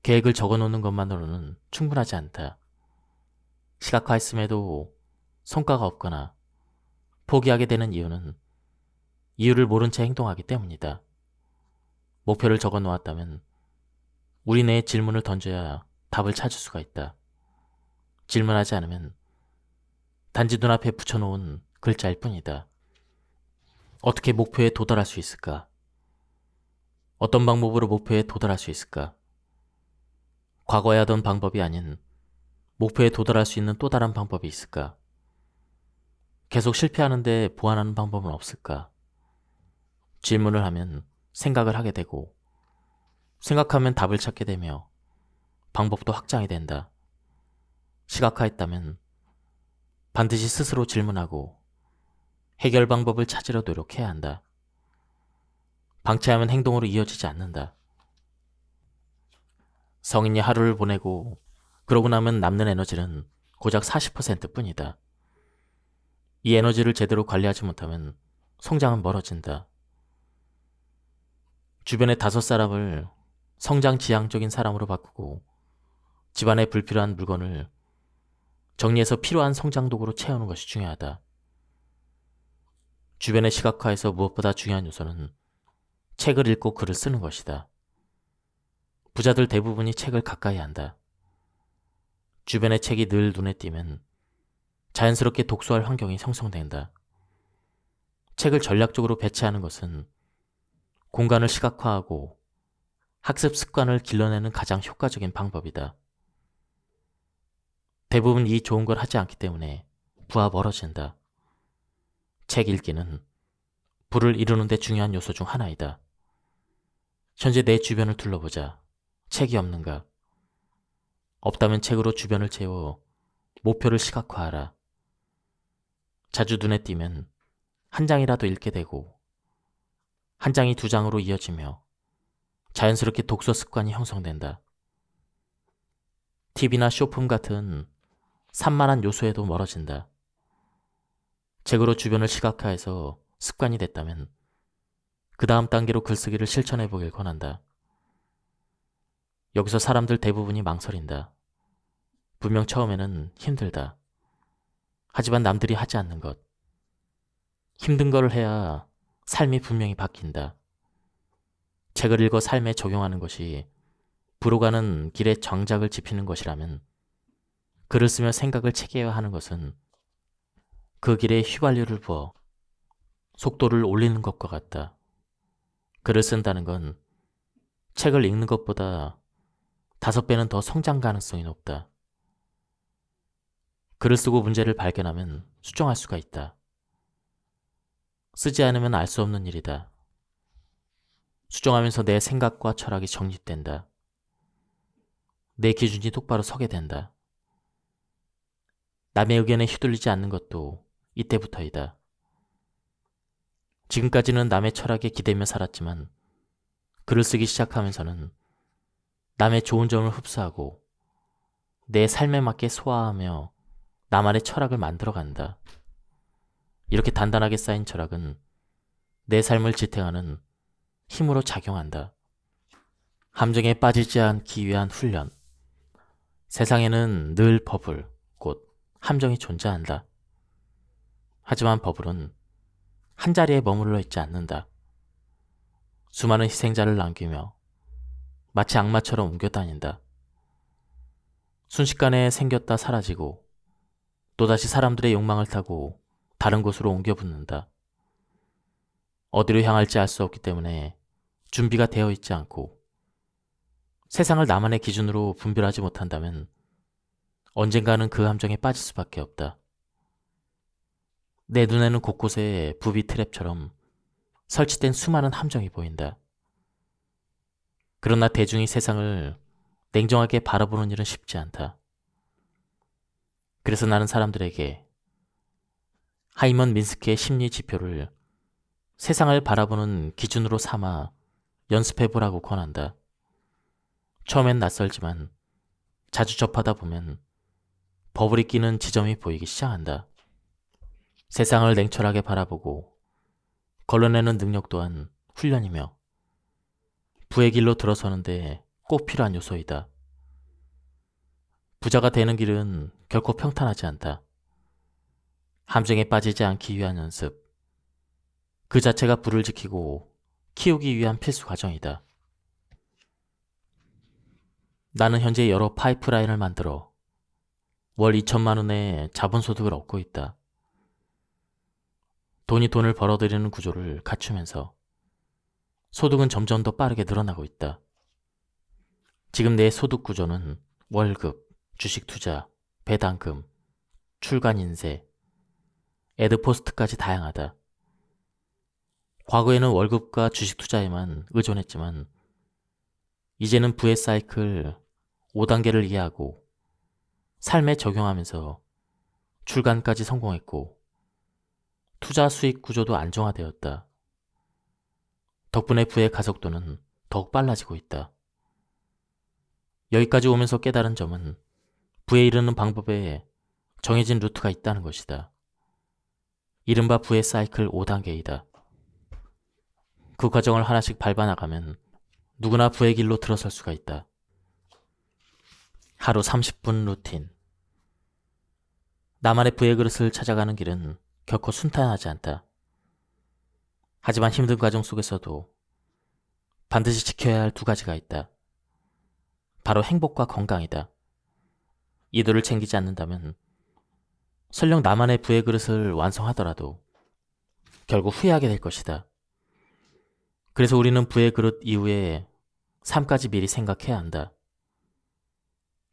계획을 적어놓는 것만으로는 충분하지 않다. 시각화했음에도 성과가 없거나 포기하게 되는 이유는 이유를 모른 채 행동하기 때문이다. 목표를 적어 놓았다면 우리 내에 질문을 던져야 답을 찾을 수가 있다. 질문하지 않으면 단지 눈앞에 붙여놓은 글자일 뿐이다. 어떻게 목표에 도달할 수 있을까? 어떤 방법으로 목표에 도달할 수 있을까? 과거에 하던 방법이 아닌 목표에 도달할 수 있는 또 다른 방법이 있을까? 계속 실패하는데 보완하는 방법은 없을까? 질문을 하면 생각을 하게 되고, 생각하면 답을 찾게 되며 방법도 확장이 된다. 시각화했다면 반드시 스스로 질문하고 해결 방법을 찾으려 노력해야 한다. 방치하면 행동으로 이어지지 않는다. 성인이 하루를 보내고 그러고 나면 남는 에너지는 고작 40% 뿐이다. 이 에너지를 제대로 관리하지 못하면 성장은 멀어진다. 주변의 5사람을 성장 지향적인 사람으로 바꾸고 집안에 불필요한 물건을 정리해서 필요한 성장 도구로 채우는 것이 중요하다. 주변의 시각화에서 무엇보다 중요한 요소는 책을 읽고 글을 쓰는 것이다. 부자들 대부분이 책을 가까이 한다. 주변의 책이 늘 눈에 띄면 자연스럽게 독서할 환경이 형성된다. 책을 전략적으로 배치하는 것은 공간을 시각화하고 학습 습관을 길러내는 가장 효과적인 방법이다. 대부분 이 좋은 걸 하지 않기 때문에 부하 멀어진다. 책 읽기는 부를 이루는 데 중요한 요소 중 하나이다. 현재 내 주변을 둘러보자. 책이 없는가? 없다면 책으로 주변을 채워 목표를 시각화하라. 자주 눈에 띄면 한 장이라도 읽게 되고 한 장이 2장으로 이어지며 자연스럽게 독서 습관이 형성된다. TV나 쇼품 같은 산만한 요소에도 멀어진다. 책으로 주변을 시각화해서 습관이 됐다면 그 다음 단계로 글쓰기를 실천해 보길 권한다. 여기서 사람들 대부분이 망설인다. 분명 처음에는 힘들다. 하지만 남들이 하지 않는 것. 힘든 걸 해야 삶이 분명히 바뀐다. 책을 읽어 삶에 적용하는 것이 부로 가는 길에 정작을 짚히는 것이라면 글을 쓰며 생각을 체계화하는 것은 그 길에 휘발유를 부어 속도를 올리는 것과 같다. 글을 쓴다는 건 책을 읽는 것보다 5배는 더 성장 가능성이 높다. 글을 쓰고 문제를 발견하면 수정할 수가 있다. 쓰지 않으면 알 수 없는 일이다. 수정하면서 내 생각과 철학이 정립된다. 내 기준이 똑바로 서게 된다. 남의 의견에 휘둘리지 않는 것도 이때부터이다. 지금까지는 남의 철학에 기대며 살았지만 글을 쓰기 시작하면서는 남의 좋은 점을 흡수하고 내 삶에 맞게 소화하며 나만의 철학을 만들어간다. 이렇게 단단하게 쌓인 철학은 내 삶을 지탱하는 힘으로 작용한다. 함정에 빠지지 않기 위한 훈련. 세상에는 늘 버블, 곧 함정이 존재한다. 하지만 버블은 한 자리에 머물러 있지 않는다. 수많은 희생자를 남기며 마치 악마처럼 옮겨다닌다. 순식간에 생겼다 사라지고 또다시 사람들의 욕망을 타고 다른 곳으로 옮겨 붙는다. 어디로 향할지 알 수 없기 때문에 준비가 되어 있지 않고 세상을 나만의 기준으로 분별하지 못한다면 언젠가는 그 함정에 빠질 수밖에 없다. 내 눈에는 곳곳에 부비 트랩처럼 설치된 수많은 함정이 보인다. 그러나 대중이 세상을 냉정하게 바라보는 일은 쉽지 않다. 그래서 나는 사람들에게 하이먼 민스키의 심리 지표를 세상을 바라보는 기준으로 삼아 연습해보라고 권한다. 처음엔 낯설지만 자주 접하다 보면 버블이 끼는 지점이 보이기 시작한다. 세상을 냉철하게 바라보고 걸러내는 능력 또한 훈련이며 부의 길로 들어서는데 꼭 필요한 요소이다. 부자가 되는 길은 결코 평탄하지 않다. 함정에 빠지지 않기 위한 연습. 그 자체가 부를 지키고 키우기 위한 필수 과정이다. 나는 현재 여러 파이프라인을 만들어 월 2천만 원의 자본소득을 얻고 있다. 돈이 돈을 벌어들이는 구조를 갖추면서 소득은 점점 더 빠르게 늘어나고 있다. 지금 내 소득 구조는 월급, 주식 투자, 배당금, 출간 인세, 애드포스트까지 다양하다. 과거에는 월급과 주식 투자에만 의존했지만 이제는 부의 사이클 5단계를 이해하고 삶에 적용하면서 출간까지 성공했고 투자 수익 구조도 안정화되었다. 덕분에 부의 가속도는 더욱 빨라지고 있다. 여기까지 오면서 깨달은 점은 부에 이르는 방법에 정해진 루트가 있다는 것이다. 이른바 부의 사이클 5단계이다. 그 과정을 하나씩 밟아나가면 누구나 부의 길로 들어설 수가 있다. 하루 30분 루틴. 나만의 부의 그릇을 찾아가는 길은 결코 순탄하지 않다. 하지만 힘든 과정 속에서도 반드시 지켜야 할 두 가지가 있다. 바로 행복과 건강이다. 이들을 챙기지 않는다면 설령 나만의 부의 그릇을 완성하더라도 결국 후회하게 될 것이다. 그래서 우리는 부의 그릇 이후에 삶까지 미리 생각해야 한다.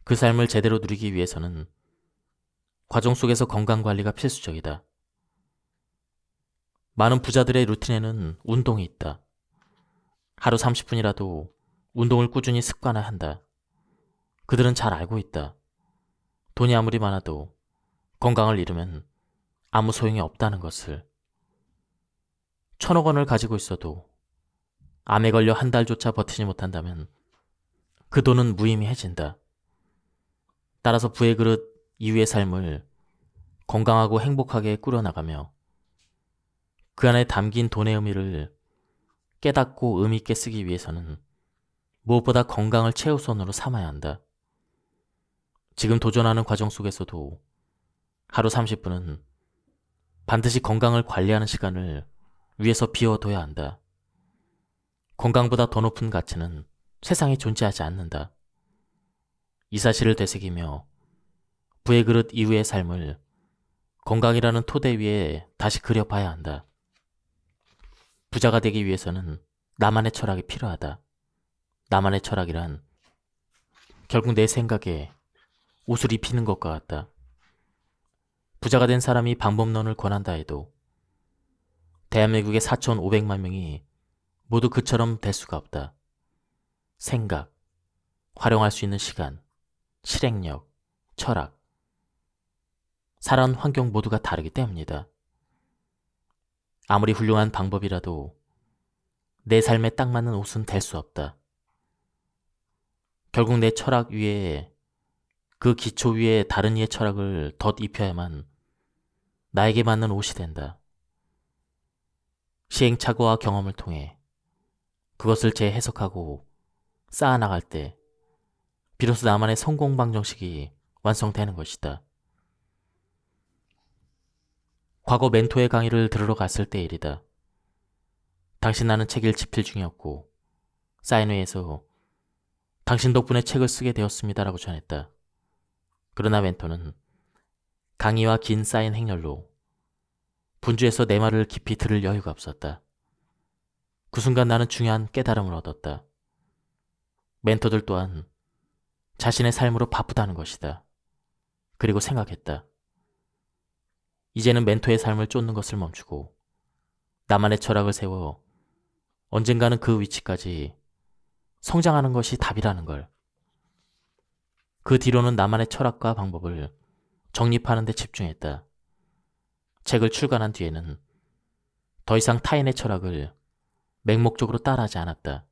그 삶을 제대로 누리기 위해서는 과정 속에서 건강관리가 필수적이다. 많은 부자들의 루틴에는 운동이 있다. 하루 30분이라도 운동을 꾸준히 습관화한다. 그들은 잘 알고 있다. 돈이 아무리 많아도 건강을 잃으면 아무 소용이 없다는 것을. 1,000억 원을 가지고 있어도 암에 걸려 한 달조차 버티지 못한다면 그 돈은 무의미해진다. 따라서 부의 그릇 이후의 삶을 건강하고 행복하게 꾸려나가며 그 안에 담긴 돈의 의미를 깨닫고 의미 있게 쓰기 위해서는 무엇보다 건강을 최우선으로 삼아야 한다. 지금 도전하는 과정 속에서도 하루 30분은 반드시 건강을 관리하는 시간을 위해서 비워둬야 한다. 건강보다 더 높은 가치는 세상에 존재하지 않는다. 이 사실을 되새기며 부의 그릇 이후의 삶을 건강이라는 토대 위에 다시 그려봐야 한다. 부자가 되기 위해서는 나만의 철학이 필요하다. 나만의 철학이란 결국 내 생각에 옷을 입히는 것과 같다. 부자가 된 사람이 방법론을 권한다 해도 대한민국의 4,500만 명이 모두 그처럼 될 수가 없다. 생각, 활용할 수 있는 시간, 실행력, 철학, 살아온 환경 모두가 다르기 때문이다. 아무리 훌륭한 방법이라도 내 삶에 딱 맞는 옷은 될 수 없다. 결국 내 철학 위에 그 기초 위에 다른 이의 철학을 덧 입혀야만 나에게 맞는 옷이 된다. 시행착오와 경험을 통해 그것을 재해석하고 쌓아나갈 때 비로소 나만의 성공 방정식이 완성되는 것이다. 과거 멘토의 강의를 들으러 갔을 때 일이다. 당시 나는 책 읽지필 중이었고 사인회에서 당신 덕분에 책을 쓰게 되었습니다라고 전했다. 그러나 멘토는 강의와 긴 사인 행렬로 분주해서 내 말을 깊이 들을 여유가 없었다. 그 순간 나는 중요한 깨달음을 얻었다. 멘토들 또한 자신의 삶으로 바쁘다는 것이다. 그리고 생각했다. 이제는 멘토의 삶을 쫓는 것을 멈추고 나만의 철학을 세워 언젠가는 그 위치까지 성장하는 것이 답이라는 걸. 그 뒤로는 나만의 철학과 방법을 정립하는 데 집중했다. 책을 출간한 뒤에는 더 이상 타인의 철학을 맹목적으로 따라하지 않았다.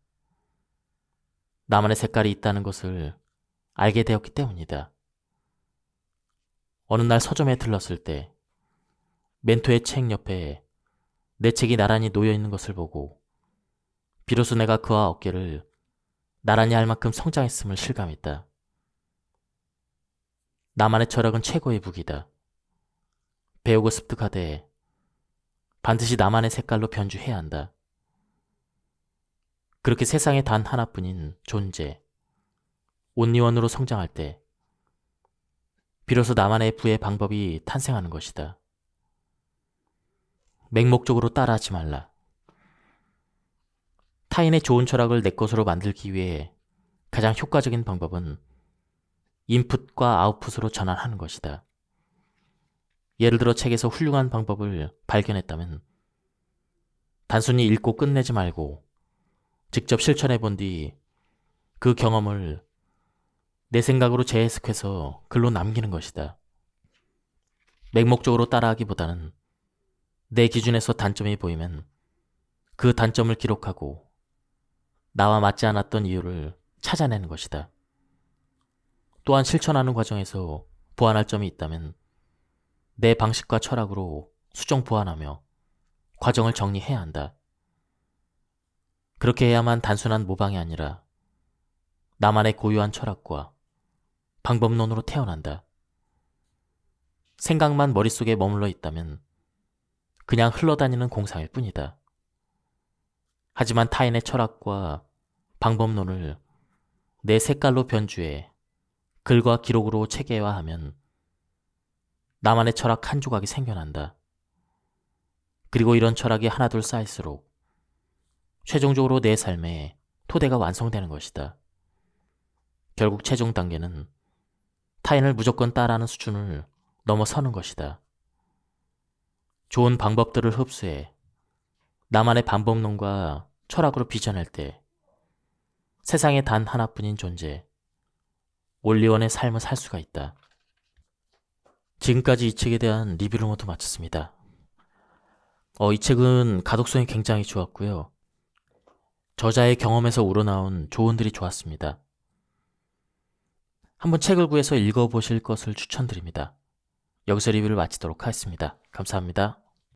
나만의 색깔이 있다는 것을 알게 되었기 때문이다. 어느 날 서점에 들렀을 때 멘토의 책 옆에 내 책이 나란히 놓여있는 것을 보고 비로소 내가 그와 어깨를 나란히 할 만큼 성장했음을 실감했다. 나만의 철학은 최고의 무기다. 배우고 습득하되 반드시 나만의 색깔로 변주해야 한다. 그렇게 세상에 단 하나뿐인 존재, 온리원으로 성장할 때 비로소 나만의 부의 방법이 탄생하는 것이다. 맹목적으로 따라하지 말라. 타인의 좋은 철학을 내 것으로 만들기 위해 가장 효과적인 방법은 인풋과 아웃풋으로 전환하는 것이다. 예를 들어 책에서 훌륭한 방법을 발견했다면 단순히 읽고 끝내지 말고 직접 실천해 본 뒤 그 경험을 내 생각으로 재해석해서 글로 남기는 것이다. 맹목적으로 따라하기보다는 내 기준에서 단점이 보이면 그 단점을 기록하고 나와 맞지 않았던 이유를 찾아내는 것이다. 또한 실천하는 과정에서 보완할 점이 있다면 내 방식과 철학으로 수정 보완하며 과정을 정리해야 한다. 그렇게 해야만 단순한 모방이 아니라 나만의 고유한 철학과 방법론으로 태어난다. 생각만 머릿속에 머물러 있다면 그냥 흘러다니는 공상일 뿐이다. 하지만 타인의 철학과 방법론을 내 색깔로 변주해 글과 기록으로 체계화하면 나만의 철학 한 조각이 생겨난다. 그리고 이런 철학이 하나둘 쌓일수록 최종적으로 내 삶의 토대가 완성되는 것이다. 결국 최종 단계는 타인을 무조건 따라하는 수준을 넘어서는 것이다. 좋은 방법들을 흡수해 나만의 방법론과 철학으로 빚어낼 때 세상에 단 하나뿐인 존재, 올리원의 삶을 살 수가 있다. 지금까지 이 책에 대한 리뷰를 모두 마쳤습니다. 이 책은 가독성이 굉장히 좋았고요. 저자의 경험에서 우러나온 조언들이 좋았습니다. 한번 책을 구해서 읽어보실 것을 추천드립니다. 여기서 리뷰를 마치도록 하겠습니다. 감사합니다.